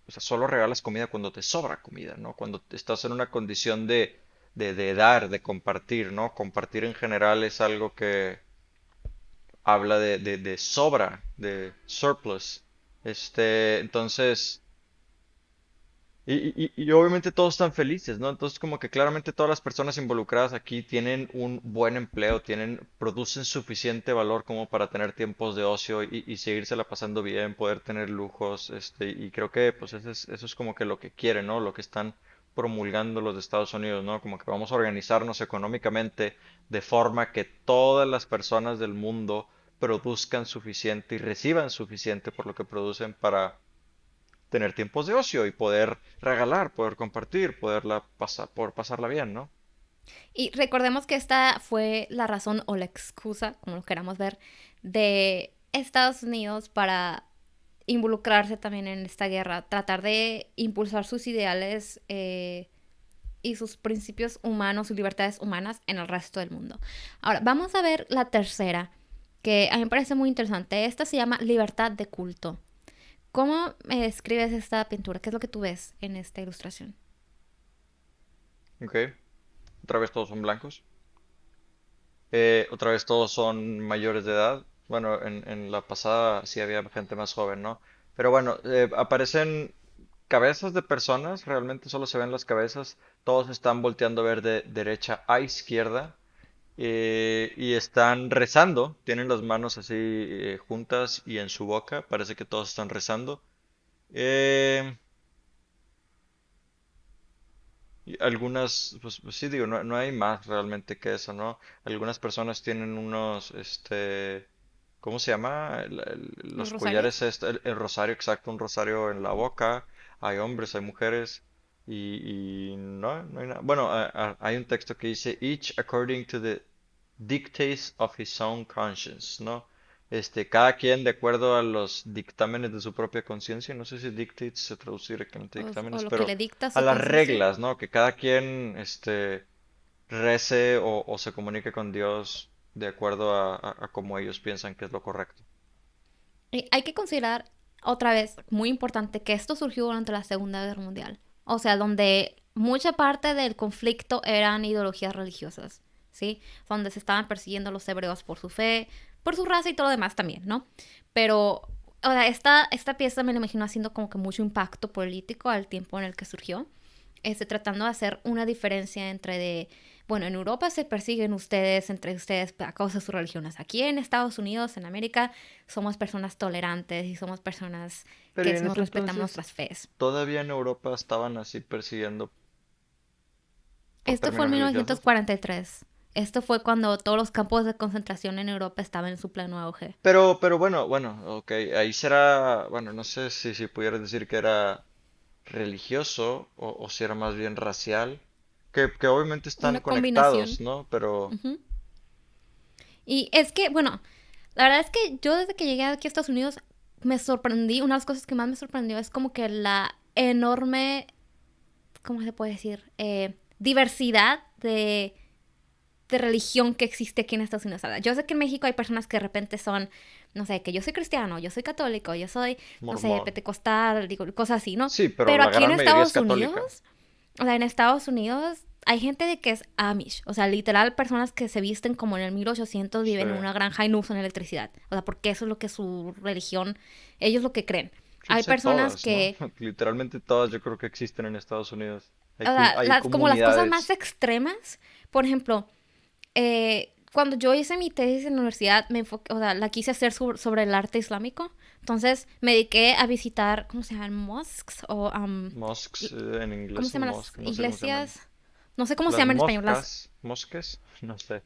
o sea, solo regalas comida cuando te sobra comida, ¿no? Cuando estás en una condición de dar, de compartir, ¿no? Compartir en general es algo que habla de sobra, de surplus. Entonces... Y obviamente todos están felices, ¿no? Entonces como que claramente todas las personas involucradas aquí tienen un buen empleo, producen suficiente valor como para tener tiempos de ocio y seguírsela pasando bien, poder tener lujos, y creo que pues eso es como que lo que quieren, ¿no? Lo que están promulgando los de Estados Unidos, ¿no? Como que vamos a organizarnos económicamente de forma que todas las personas del mundo produzcan suficiente y reciban suficiente por lo que producen para tener tiempos de ocio y poder regalar, poder compartir, poder pasarla bien, ¿no? Y recordemos que esta fue la razón o la excusa, como lo queramos ver, de Estados Unidos para involucrarse también en esta guerra, tratar de impulsar sus ideales y sus principios humanos, sus libertades humanas en el resto del mundo. Ahora, vamos a ver la tercera, que a mí me parece muy interesante. Esta se llama Libertad de culto. ¿Cómo me describes esta pintura? ¿Qué es lo que tú ves en esta ilustración? Ok, otra vez todos son blancos. Otra vez todos son mayores de edad. Bueno, en la pasada sí había gente más joven, ¿no? Pero bueno, aparecen cabezas de personas, realmente solo se ven las cabezas. Todos están volteando a ver de derecha a izquierda, y están rezando. Tienen las manos así juntas y en su boca. Parece que todos están rezando. Eh, Y algunas, pues sí digo, no hay más realmente que eso, ¿no? Algunas personas tienen unos, ¿cómo se llama? ¿Los Los collares, rosarios? el rosario, exacto, un rosario en la boca. Hay hombres, hay mujeres, y no hay nada. Bueno, hay un texto que dice, each according to the dictates of his own conscience, ¿no? Cada quien de acuerdo a los dictámenes de su propia conciencia. No sé si dictates se traduce directamente a O dictámenes, lo que pero le dicta a su las conciencia. reglas, ¿no? Que cada quien, rece o se comunique con Dios de acuerdo a cómo ellos piensan que es lo correcto. Y hay que considerar otra vez, muy importante, que esto surgió durante la Segunda Guerra Mundial. O sea, donde mucha parte del conflicto eran ideologías religiosas, ¿sí? Donde se estaban persiguiendo a los hebreos por su fe, por su raza y todo lo demás también, ¿no? Pero, o sea, esta pieza me la imagino haciendo como que mucho impacto político al tiempo en el que surgió, tratando de hacer una diferencia entre de, bueno, en Europa se persiguen ustedes, entre ustedes, a causa de sus religiones. Aquí en Estados Unidos, en América, somos personas tolerantes y somos personas Pero que y en nos ese respetamos entonces, nuestras fees. todavía en Europa estaban así persiguiendo por Esto fue en términos religiosos. 1943. Esto fue cuando todos los campos de concentración en Europa estaban en su pleno auge. Pero bueno, ok, ahí será, bueno, no sé si pudieras decir que era religioso o si era más bien racial, que obviamente están Una conectados, combinación. ¿no? Pero, Ujú. Y es que, bueno, la verdad es que yo desde que llegué aquí a Estados Unidos me sorprendí, una de las cosas que más me sorprendió es como que la enorme, ¿cómo se puede decir? Diversidad de religión que existe aquí en Estados Unidos. Yo sé que en México hay personas que de repente son, no sé, que yo soy cristiano, yo soy católico, yo soy, no sé, mormón. pentecostal, digo, cosas así, ¿no? Sí, pero Pero la aquí en gran mayoría es Estados católica. Unidos, o sea, en Estados Unidos hay gente de que es Amish, o sea, literal personas que se visten como en el 1800 Sí, viven en una granja y no usan electricidad, o sea, porque eso es lo que su religión, ellos lo que creen. Hay pues hay personas todas, ¿no? que, Literalmente todas yo creo que existen en Estados Unidos. o sea, Hay como las cosas más comunidades. extremas, por ejemplo, cuando yo hice mi tesis en la universidad, o sea, la quise hacer sobre el arte islámico. Entonces me dediqué a visitar, ¿cómo se llaman? Mosques o, Mosques, en ¿cómo inglés se son llaman las mosques, no sé cómo se llaman. iglesias? No sé cómo se Las llaman en español, moscas, mosques, no sé.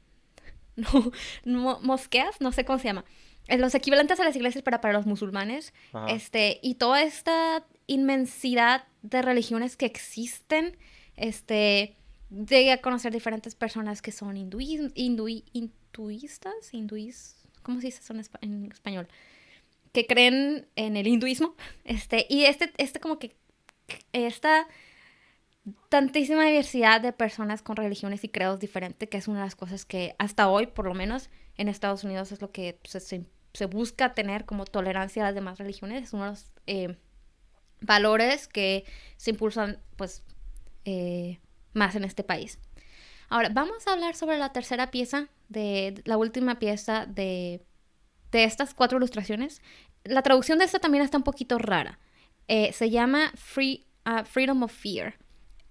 no, mosqueas, no sé cómo se llama. Los equivalentes a las iglesias para los musulmanes, Ajá. y toda esta inmensidad de religiones que existen, llegué a conocer diferentes personas que son ¿cómo se dice eso en español? Que creen en el hinduismo, y como que esta tantísima diversidad de personas con religiones y credos diferentes, que es una de las cosas que hasta hoy, por lo menos en Estados Unidos, es lo que se busca tener como tolerancia a las demás religiones. Es uno de los valores que se impulsan pues más en este país. Ahora, vamos a hablar sobre la tercera pieza, de la última pieza de estas 4 ilustraciones. La traducción de esta también está un poquito rara. Se llama Freedom of Fear.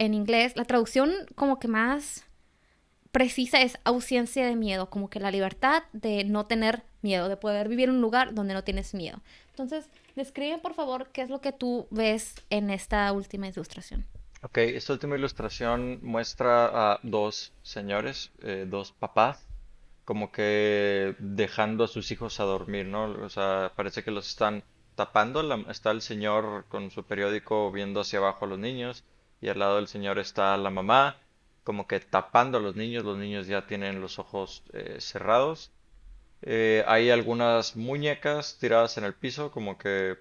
En inglés, la traducción como que más precisa es ausencia de miedo, como que la libertad de no tener miedo, de poder vivir en un lugar donde no tienes miedo. Entonces, describe por favor qué es lo que tú ves en esta última ilustración. Ok, esta última ilustración muestra a dos señores, dos papás, como que dejando a sus hijos a dormir, ¿no? O sea, parece que los están tapando. Está el señor con su periódico viendo hacia abajo a los niños y al lado del señor está la mamá, como que tapando a los niños ya tienen los ojos cerrados. Hay algunas muñecas tiradas en el piso, como que,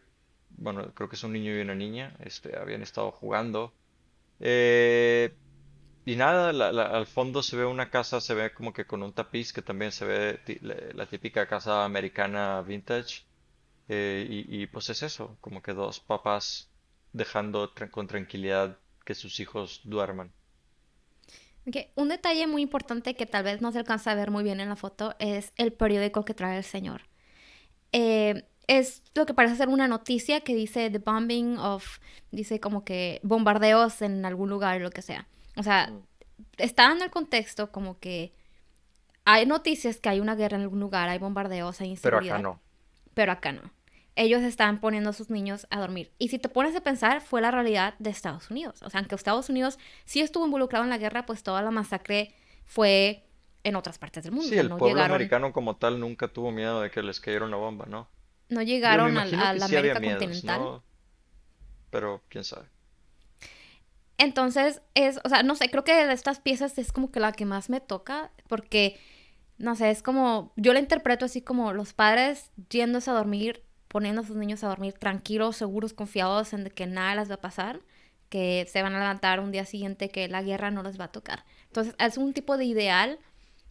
bueno, creo que es un niño y una niña, habían estado jugando. Eh, y nada, al fondo se ve una casa, se ve como que con un tapiz que también se ve la típica casa americana vintage. Y pues es eso, como que dos papás dejando con tranquilidad que sus hijos duerman. Okay. Un detalle muy importante que tal vez no se alcanza a ver muy bien en la foto es el periódico que trae el señor. Es lo que parece ser una noticia que dice the bombing of, dice como que bombardeos en algún lugar o lo que sea. O sea, Mm. está en el contexto como que hay noticias que hay una guerra en algún lugar, hay bombardeos, hay Pero acá inseguridad, no. pero acá no. Ellos están poniendo a sus niños a dormir. Y si te pones a pensar, fue la realidad de Estados Unidos. O sea, aunque Estados Unidos sí estuvo involucrado en la guerra, pues toda la masacre fue en otras partes del mundo. O Sí, sea, el pueblo americano como tal nunca tuvo miedo de que les cayera una bomba, ¿no? no Digo, me llegaron imagino a que la sí había América miedos, continental. ¿no? Pero quién sabe. Entonces, o sea, no sé, creo que de estas piezas es como que la que más me toca, porque, no sé, es como, yo la interpreto así como los padres yéndose a dormir, poniendo a sus niños a dormir tranquilos, seguros, confiados en de que nada les va a pasar, que se van a levantar un día siguiente que la guerra no les va a tocar. Entonces es un tipo de ideal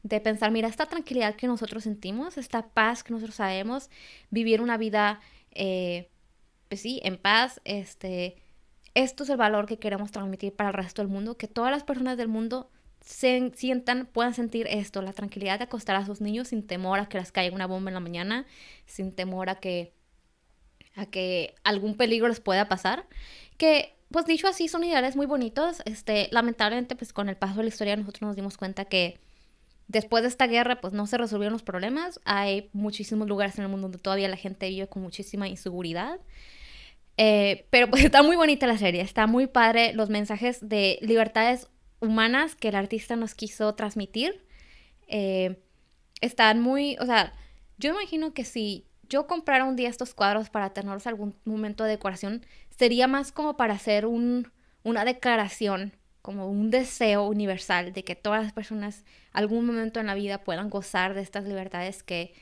de pensar, mira, esta tranquilidad que nosotros sentimos, esta paz que nosotros sabemos, vivir una vida, pues sí, en paz, esto es el valor que queremos transmitir para el resto del mundo, que todas las personas del mundo sientan, puedan sentir esto, la tranquilidad de acostar a sus niños sin temor a que les caiga una bomba en la mañana, sin temor a que algún peligro les pueda pasar. Que, pues dicho así, son ideales muy bonitos. Lamentablemente, pues con el paso de la historia nosotros nos dimos cuenta que después de esta guerra, pues no se resolvieron los problemas. Hay muchísimos lugares en el mundo donde todavía la gente vive con muchísima inseguridad. Pero pues está muy bonita la serie, está muy padre los mensajes de libertades humanas que el artista nos quiso transmitir. Eh, Están muy, o sea, yo imagino que si yo comprara un día estos cuadros para tenerlos algún momento de decoración, sería más como para hacer una declaración, como un deseo universal de que todas las personas algún momento en la vida puedan gozar de estas libertades que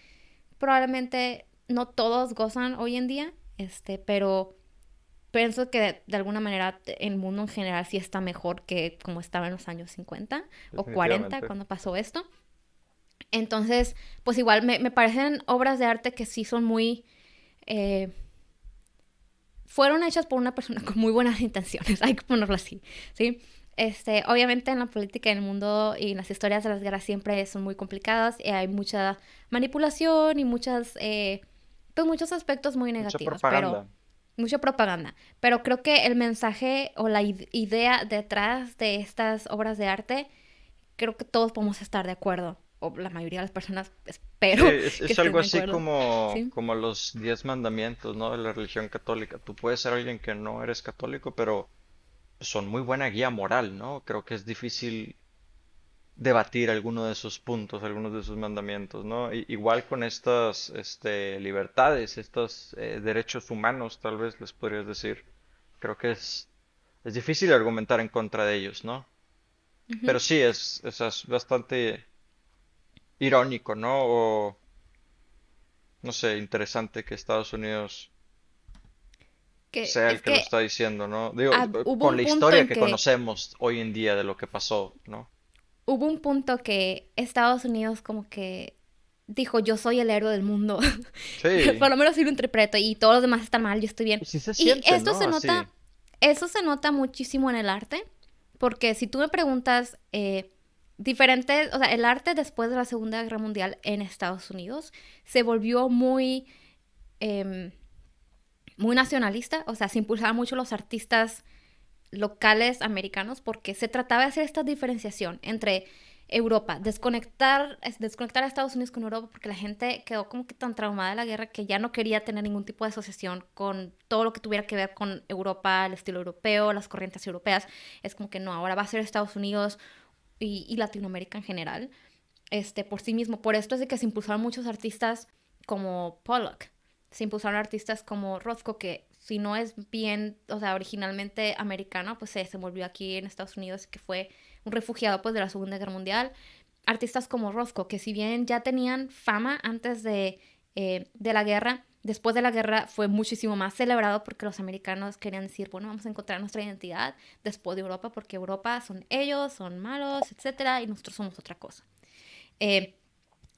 probablemente no todos gozan hoy en día, pero pienso que de alguna manera el mundo en general sí está mejor que como estaba en los años 50 o 40 definitivamente. cuando pasó esto. Entonces, pues igual me parecen obras de arte que sí son muy... eh, fueron hechas por una persona con muy buenas intenciones, hay que ponerlo así, ¿sí? Obviamente en la política, en el mundo y en las historias de las guerras siempre son muy complicadas y hay mucha manipulación y pues muchos aspectos muy Mucha negativos, pero propaganda. mucha propaganda. Pero creo que el mensaje o la idea detrás de estas obras de arte, creo que todos podemos estar de acuerdo, o la mayoría de las personas Sí, espero que es estén algo de así acuerdo, como, ¿sí? como los 10 mandamientos, ¿no? De la religión católica. Tú puedes ser alguien que no eres católico, pero son muy buena guía moral, ¿no? Creo que es difícil debatir alguno de esos puntos, algunos de esos mandamientos, ¿no? Igual con estas, libertades, estos derechos humanos, tal vez les podrías decir. Creo que es difícil argumentar en contra de ellos, ¿no? Ujú. Pero sí, es bastante irónico, ¿no? O, no sé, interesante que Estados Unidos Que sea el es que lo que está diciendo, ¿no? Digo, hubo con un la punto historia en que que conocemos hoy en día de lo que pasó, ¿no? Estados Unidos como que dijo, yo soy el héroe del mundo. Sí, Por lo menos así lo interpreto y todos los demás están mal, yo estoy bien. y sí se Y siente, ¿no? Así. eso se nota muchísimo en el arte, porque si tú me preguntas, diferentes, o sea, el arte después de la Segunda Guerra Mundial en Estados Unidos se volvió em, muy nacionalista, o sea, se impulsaban mucho los artistas locales americanos porque se trataba de hacer esta diferenciación entre Europa, desconectar a Estados Unidos con Europa porque la gente quedó como que tan traumada de la guerra que ya no quería tener ningún tipo de asociación con todo lo que tuviera que ver con Europa, el estilo europeo, las corrientes europeas. Es como que no, ahora va a ser Estados Unidos y Latinoamérica en general, por sí mismo. Por esto es de que se impulsaron muchos artistas como Pollock, se impulsaron artistas como Rothko, que si no es bien, o sea, originalmente americano, pues se desenvolvió aquí en Estados Unidos, que fue un refugiado pues de la Segunda Guerra Mundial. Artistas como Rothko, que si bien ya tenían fama antes de la guerra, después de la guerra fue muchísimo más celebrado porque los americanos querían decir, bueno, vamos a encontrar nuestra identidad después de Europa, porque Europa son ellos, son malos, etcétera, y nosotros somos otra cosa. Eh,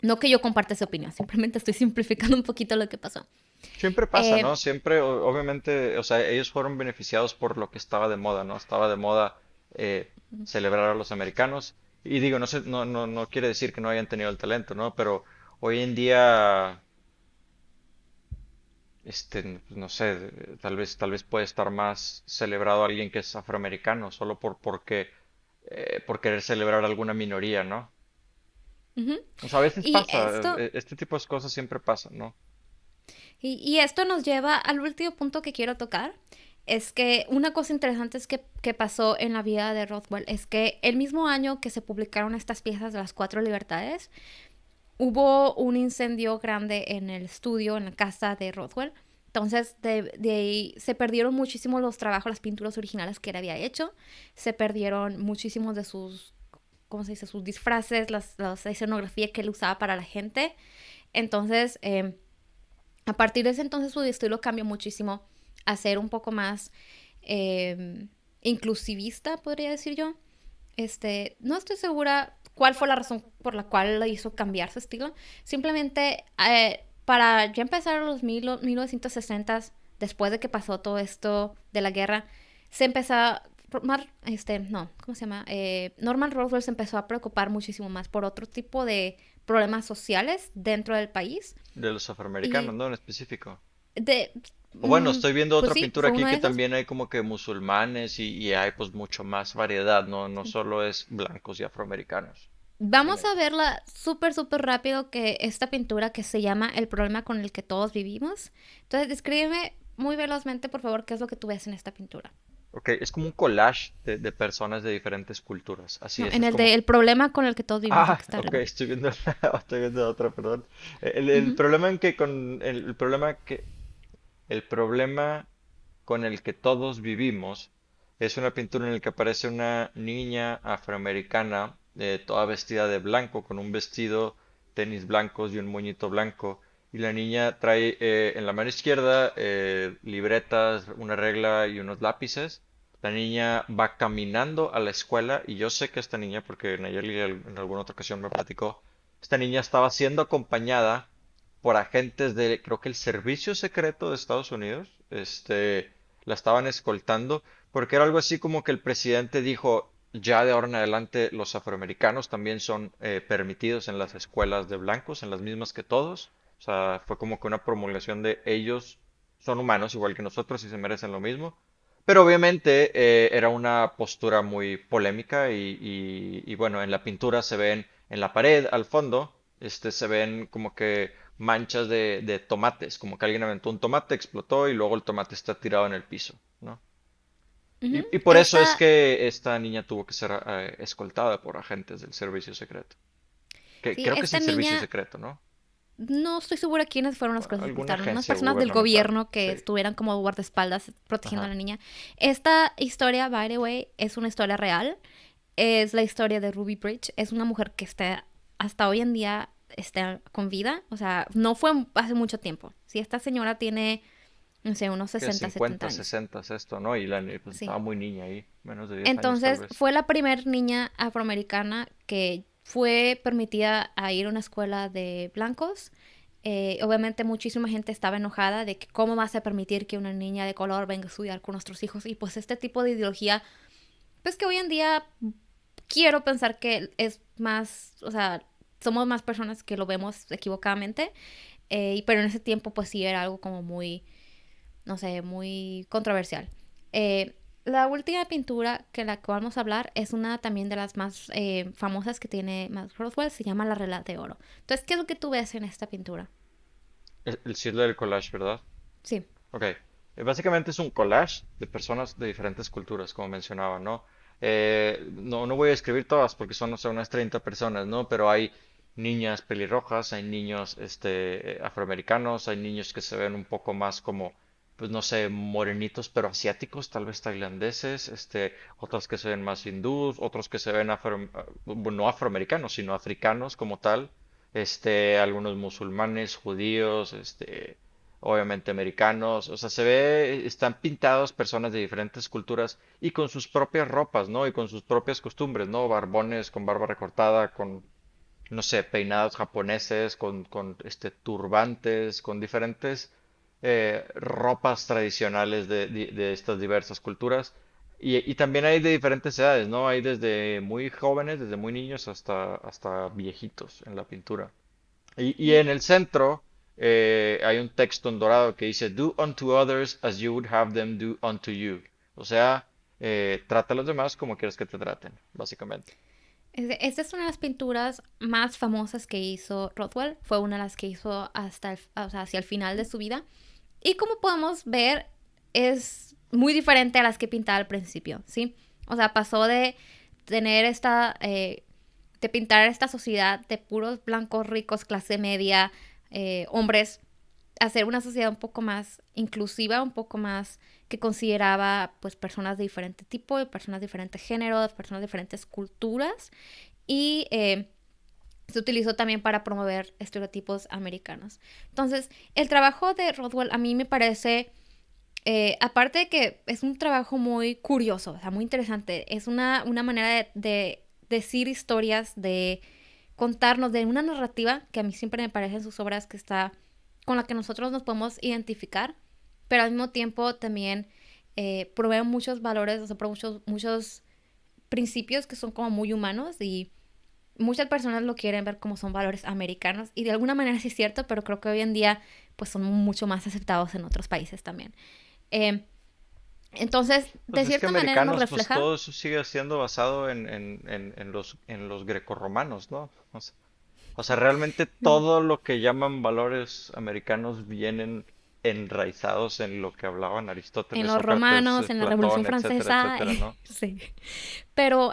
no que yo comparte esa opinión, simplemente estoy simplificando un poquito lo que pasó. Siempre pasa, Eh, ¿no? Siempre, obviamente, o sea, ellos fueron beneficiados por lo que estaba de moda, ¿no? Estaba de moda celebrar a los americanos. Y digo, no sé, no quiere decir que no hayan tenido el talento, ¿no? Pero hoy en día, pues, no sé, tal vez puede estar más celebrado alguien que es afroamericano, solo por querer celebrar alguna minoría, ¿no? Ujú. O sea, a veces Y pasa, esto, este tipo de cosas siempre pasan, ¿no? y esto nos lleva al último punto que quiero tocar. Es que una cosa interesante que pasó en la vida de Rothwell es que el mismo año que se publicaron estas piezas de las Cuatro Libertades, hubo un incendio grande en el estudio, en la casa de Rothwell. Entonces, de ahí se perdieron muchísimos los trabajos, las pinturas originales que él había hecho. Se perdieron muchísimos de sus, ¿cómo se dice? Sus disfraces, la escenografía que él usaba para la gente. Entonces, a partir de ese entonces su estilo cambió muchísimo a ser un poco más eh, inclusivista, podría decir yo. No estoy segura cuál fue la razón por la cual le hizo cambiar su estilo. Simplemente, para ya empezar los 1960, después de que pasó todo esto de la guerra, se empezó a... no, ¿cómo se llama? Norman Rockwell se empezó a preocupar muchísimo más por otro tipo de problemas sociales dentro del país. De los afroamericanos, Y ¿no? En específico. de... O bueno, estoy viendo pues otra sí, pintura fue aquí uno de que esos. también hay como que musulmanes y hay pues mucho más variedad, ¿no? No solo es blancos y afroamericanos en Vamos a eso. verla súper, súper rápido, que esta pintura que se llama El problema con el que todos vivimos. Entonces, descríbeme muy velozmente, por favor, qué es lo que tú ves en esta pintura. Ok, es como un collage de personas de diferentes culturas. Así No, es, en es el de como... El problema con el que todos vivimos, el Ah, que está ok, arriba. estoy viendo, estoy viendo otra, perdón. El Ujú. problema en que con el problema con el que todos vivimos es una pintura en la que aparece una niña afroamericana, toda vestida de blanco, con un vestido, tenis blancos y un moñito blanco. Y la niña trae en la mano izquierda libretas, una regla y unos lápices. La niña va caminando a la escuela y yo sé que esta niña, porque Nayeli en alguna otra ocasión me platicó, esta niña estaba siendo acompañada por agentes de, creo que el Servicio Secreto de Estados Unidos, la estaban escoltando, porque era algo así como que el presidente dijo, ya de ahora en adelante los afroamericanos también son permitidos en las escuelas de blancos, en las mismas que todos. O sea, fue como que una promulgación de ellos son humanos igual que nosotros y se merecen lo mismo. Pero obviamente era una postura muy polémica y bueno, en la pintura se ven en la pared al fondo, se ven como que manchas de tomates, como que alguien aventó un tomate, explotó y luego el tomate está tirado en el piso, ¿no? Ujú. Y por eso es Esta, que esta niña tuvo que ser escoltada por agentes del servicio secreto. Que sí, creo que es esta el servicio niña, secreto, ¿no? no estoy segura quiénes fueron los que los Alguna ocultaron. Unas agencia personas del gubernamental. gobierno que Sí. estuvieran como guardaespaldas protegiendo a Ajá. la niña. Esta historia, by the way, es una historia real. Es la historia de Ruby Bridge. Es una mujer que está hasta hoy en día está con vida. O sea, no fue hace mucho tiempo. Si esta señora tiene, no sé, unos Que 60, 70 50, años. 60 es esto, ¿no? Y pues Sí. estaba muy niña ahí, menos de 10 años tal Entonces, vez. fue la primer niña afroamericana que fue permitida a ir a una escuela de blancos. Obviamente muchísima gente estaba enojada de que cómo vas a permitir que una niña de color venga a estudiar con nuestros hijos. Y pues este tipo de ideología, pues que hoy en día quiero pensar que es más, o sea, somos más personas que lo vemos equivocadamente. Pero en ese tiempo pues sí era algo como muy, no sé, muy controversial. La última pintura que la que vamos a hablar es una también de las más famosas que tiene Max Rothwell, se llama La Regla de Oro. Entonces, ¿qué es lo que tú ves en esta pintura? El cierre del collage, ¿verdad? Sí. Ok. Básicamente es un collage de personas de diferentes culturas, como mencionaba, ¿no? No, no voy a escribir todas porque son, no sé, unas 30 personas, ¿no? Pero hay niñas pelirrojas, hay niños, afroamericanos, hay niños que se ven un poco más como, pues no sé, morenitos, pero asiáticos, tal vez tailandeses, otros que se ven más hindús, otros que se ven no afroamericanos, sino africanos como tal, algunos musulmanes, judíos, obviamente americanos, o sea, se ve, están pintados personas de diferentes culturas y con sus propias ropas, ¿no? Y con sus propias costumbres, ¿no? Barbones con barba recortada, con, no sé, peinados japoneses, con turbantes, con diferentes ropas tradicionales de estas diversas culturas. Y también hay de diferentes edades, ¿no? Hay desde muy jóvenes, desde muy niños hasta viejitos en la pintura. Y Y en el centro hay un texto en dorado que dice, Do unto others as you would have them do unto you. O sea, trata a los demás como quieres que te traten, básicamente. esta es una de las pinturas más famosas que hizo Rothwell. Fue una de las que hizo hasta o sea, hacia el final de su vida. Y como podemos ver, es muy diferente a las que pintaba al principio, ¿sí? O sea, pasó de tener de pintar esta sociedad de puros blancos ricos, clase media, hombres, a ser una sociedad un poco más inclusiva, un poco más que consideraba pues personas de diferente tipo, de personas de diferentes géneros, personas de diferentes culturas. Y se utilizó también para promover estereotipos americanos. Entonces, el trabajo de Rothwell a mí me parece aparte de que es un trabajo muy curioso, o sea, muy interesante, es una manera de decir historias, de contarnos de una narrativa que a mí siempre me parece en sus obras que está con la que nosotros nos podemos identificar, pero al mismo tiempo también provee muchos valores, o sea, provee muchos principios que son como muy humanos y muchas personas lo quieren ver como son valores americanos y de alguna manera sí es cierto, pero creo que hoy en día pues son mucho más aceptados en otros países también. Eh, entonces, Pues de es que cierta manera nos americanos, pues refleja todo eso sigue siendo basado en los grecorromanos, ¿no? O sea, realmente todo lo que llaman valores americanos vienen enraizados en lo que hablaban en Aristóteles, los Sócrates, romanos, en la Revolución Platón, etcétera, Francesa, etcétera, ¿no? sí. Pero,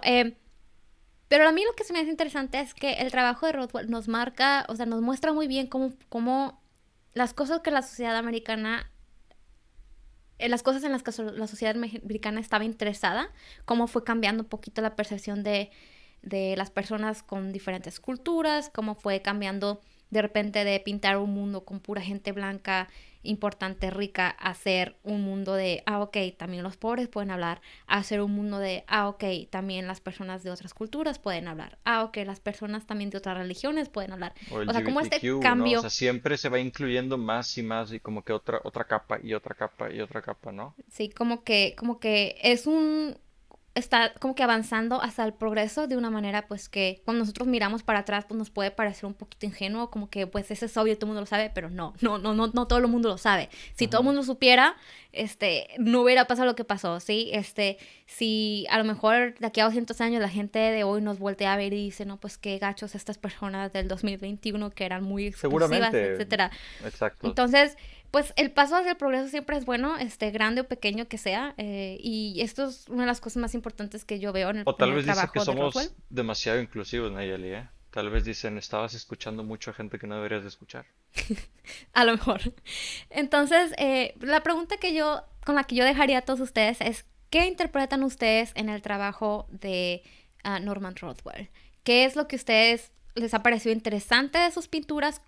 pero a mí lo que se me hace interesante es que el trabajo de Rothwell nos marca, o sea, nos muestra muy bien cómo las cosas que la sociedad americana, las cosas en las que la sociedad americana estaba interesada, cómo fue cambiando un poquito la percepción de las personas con diferentes culturas, cómo fue cambiando de repente de pintar un mundo con pura gente blanca, importante, rica, a hacer un mundo de, ok, también los pobres pueden hablar, a hacer un mundo de, ok, también las personas de otras culturas pueden hablar, ok, las personas también de otras religiones pueden hablar. O el O sea, como este LGBTQ, ¿no? O cambio, sea, siempre se va incluyendo más y más y como que otra capa y otra capa y otra capa, ¿no? sí, como que es un, está como que avanzando hasta el progreso de una manera pues que cuando nosotros miramos para atrás pues nos puede parecer un poquito ingenuo, como que pues eso es obvio, todo el mundo lo sabe, pero no todo el mundo lo sabe. Si todo el Ujú. mundo supiera, no hubiera pasado lo que pasó, ¿sí? Si a lo mejor de aquí a 200 años la gente de hoy nos voltea a ver y dice, no, pues qué gachos estas personas del 2021 que eran muy exclusivas, Seguramente, etcétera. exacto. Entonces, pues el paso hacia el progreso siempre es bueno, grande o pequeño que sea, y esto es una de las cosas más importantes que yo veo en el O tal primer vez dice que trabajo de Roswell. somos demasiado inclusivos, Nayeli, ¿eh? Tal vez dicen, estabas escuchando mucho a gente que no deberías de escuchar. A lo mejor. Entonces, la pregunta con la que yo dejaría a todos ustedes es, ¿qué interpretan ustedes en el trabajo de Norman Rockwell? ¿Qué es lo que a ustedes les ha parecido interesante de sus pinturas?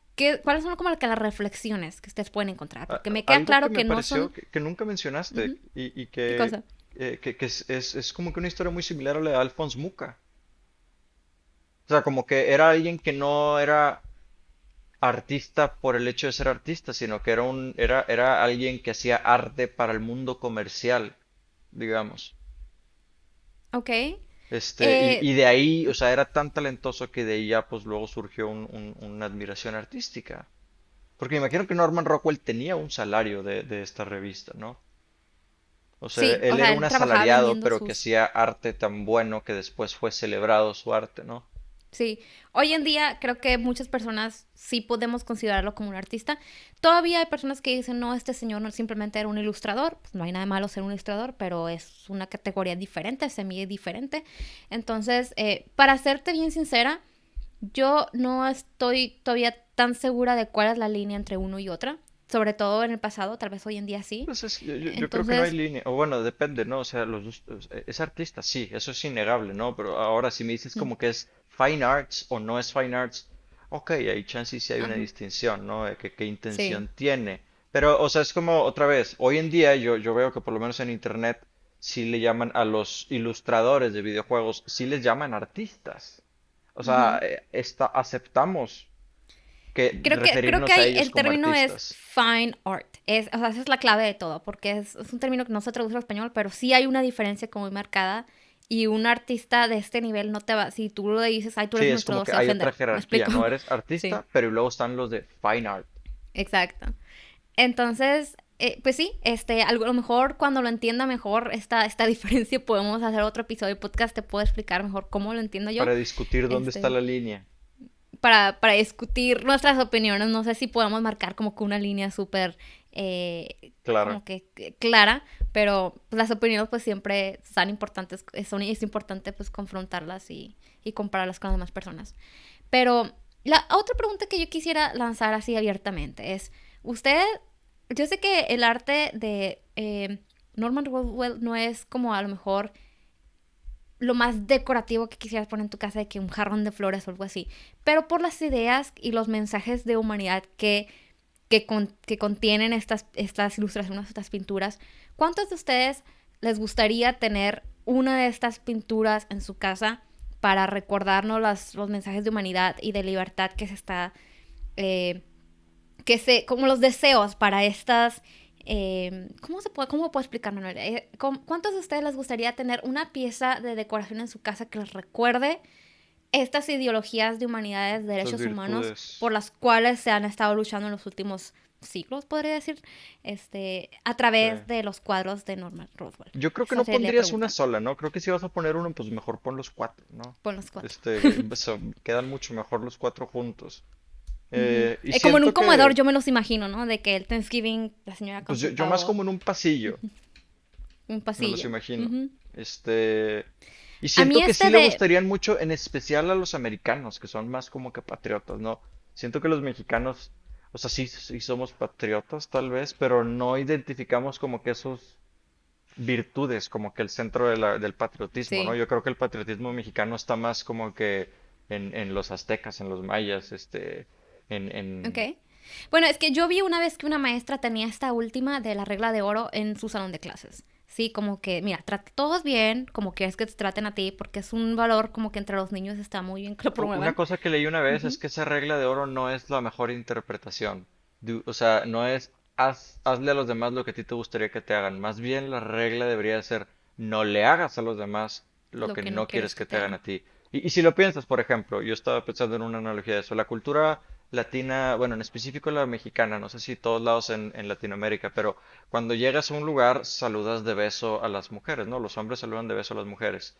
¿Cuáles son como las reflexiones que ustedes pueden encontrar? Porque me queda Algo que claro me que no pareció son... que nunca mencionaste Ujú. y ¿Qué cosa? que es como que una historia muy similar a la de Alphonse Mucha. O sea, como que era alguien que no era artista por el hecho de ser artista, sino que era alguien que hacía arte para el mundo comercial, digamos. Ok. Y Eh, de ahí, o sea, era tan talentoso que de ahí ya pues luego surgió una admiración artística. Porque me imagino que Norman Rockwell tenía un salario de esta revista, ¿no? O sea, sí, o él era sea, un él trabajaba asalariado, vendiendo pero que sus... hacía arte tan bueno que después fue celebrado su arte, ¿no? Sí, hoy en día creo que muchas personas sí podemos considerarlo como un artista. Todavía hay personas que dicen, no, este señor no simplemente era un ilustrador. Pues no hay nada de malo ser un ilustrador, pero es una categoría diferente, se mide diferente. Entonces, para serte bien sincera, yo no estoy todavía tan segura de cuál es la línea entre uno y otra. Sobre todo en el pasado, tal vez hoy en día sí. Pues yo creo que no hay Entonces, línea, o bueno, depende, ¿no? O sea, es artista, sí, eso es innegable, ¿no? Pero ahora si me dices mm, como que es fine arts o no es fine arts, ok, hay chance y sí hay una ajá, distinción, ¿no? De qué sí. intención tiene. Pero, o sea, es como otra vez, hoy en día yo veo que por lo menos en internet sí le llaman a los ilustradores de videojuegos, sí les llaman artistas. O sea, Ujú. aceptamos que Creo que referirnos a ahí ellos el como término es artistas. fine art. O sea, esa es la clave de todo, porque es un término que no se traduce al español, pero sí hay una diferencia como muy marcada. Y un artista de este nivel no te va, si tú le dices, ay, tú Sí, eres un es como ilustrador, que se va a hay otra ofender. ¿Me jerarquía, explico? ¿no? Eres Sí, artista, pero luego están los de fine art. exacto. Entonces, pues sí, a lo mejor cuando lo entienda mejor esta diferencia, podemos hacer otro episodio de podcast, te puedo explicar mejor cómo lo entiendo yo. Para discutir dónde está Este, la línea. para discutir nuestras opiniones. No sé si podemos marcar como que una línea súper Claro. como que clara, pero pues, las opiniones pues siempre son importantes, es importante pues confrontarlas y compararlas con las demás personas. Pero la otra pregunta que yo quisiera lanzar así abiertamente es, usted, yo sé que el arte de Norman Rockwell no es como a lo mejor lo más decorativo que quisieras poner en tu casa de que un jarrón de flores o algo así, pero por las ideas y los mensajes de humanidad que que contienen estas ilustraciones, estas pinturas. ¿Cuántos de ustedes les gustaría tener una de estas pinturas en su casa para recordarnos los mensajes de humanidad y de libertad que se está, como los deseos para estas, cómo puedo explicar, Manuel? ¿Cuántos de ustedes les gustaría tener una pieza de decoración en su casa que les recuerde estas ideologías de humanidades, de Estas derechos humanos, virtudes. por las cuales se han estado luchando en los últimos siglos, podría decir, a Sí. través de los cuadros de Norman Rockwell? Yo creo que Esa no sería la pondrías una pregunta. sola, ¿no? Creo que si vas a poner uno, pues mejor pon los cuatro, ¿no? Pon los cuatro. Quedan mucho mejor los cuatro juntos. Ujú. Y Como en un siento comedor, que, yo me los imagino, ¿no? De que el Thanksgiving, la señora con pues su yo más pavo, como en un pasillo, un me los pasillo. imagino. Ujú. Este, y A siento mí que sí le de... gustarían mucho, en especial a los americanos, que son más como que patriotas, ¿no? Siento que los mexicanos, o sea, sí, sí somos patriotas tal vez, pero no identificamos como que esos virtudes, como que el centro del patriotismo, ¿no? Sí, Yo creo que el patriotismo mexicano está más como que en los aztecas, en los mayas, ok. en... Bueno, es que yo vi una vez que una maestra tenía esta última de la regla de oro en su salón de clases. Sí, como que, mira, trata a todos bien, como quieres que te traten a ti, porque es un valor como que entre los niños está muy bien que lo Una promuevan. cosa que leí una vez es Ujú. que esa regla de oro no es la mejor interpretación. O sea, no es hazle a los demás lo que a ti te gustaría que te hagan. Más bien la regla debería ser no le hagas a los demás lo Lo que que no no quieres quieres que que te te hagan hagan. a ti. Y si lo piensas, por ejemplo, yo estaba pensando en una analogía de eso. La cultura latina, bueno, en específico la mexicana, no sé si todos lados en Latinoamérica, pero cuando llegas a un lugar saludas de beso a las mujeres, ¿no? Los hombres saludan de beso a las mujeres.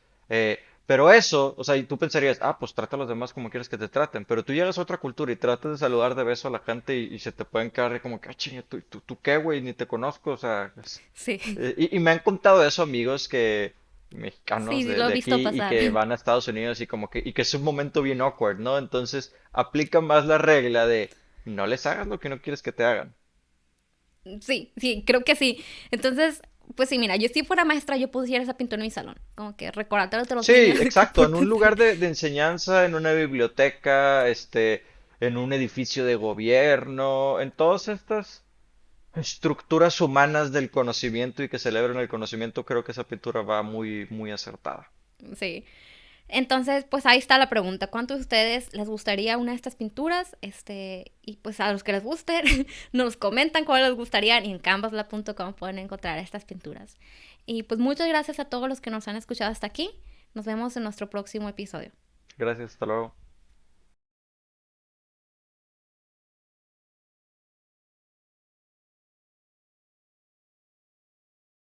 Pero eso, o sea, y tú pensarías, ah, pues trata a los demás como quieres que te traten, pero tú llegas a otra cultura y tratas de saludar de beso a la gente y se te pueden quedar como que, ah, chinga, tú qué, güey, ni te conozco, o sea, Sí, y me han contado eso amigos que, sí, mexicanos sí, lo he de visto aquí y pasar. que van a Estados Unidos y como y que es un momento bien awkward, ¿no? Entonces, aplica más la regla de no les hagas lo que no quieres que te hagan. Sí, sí, creo que sí. Entonces, pues sí, mira, yo si fuera maestra, yo pusiera esa pintura en mi salón. Como que recordártelo a los Sí, niños de que exacto, en un pórtense. lugar de enseñanza, en una biblioteca, en un edificio de gobierno, en todas estas estructuras humanas del conocimiento y que celebran el conocimiento, creo que esa pintura va muy, muy acertada. Sí. Entonces, pues ahí está la pregunta. ¿Cuántos de ustedes les gustaría una de estas pinturas? Y pues a los que les guste, nos comentan cuál les gustaría y en canvaslab.com pueden encontrar estas pinturas. Y pues muchas gracias a todos los que nos han escuchado hasta aquí. Nos vemos en nuestro próximo episodio. Gracias, hasta luego.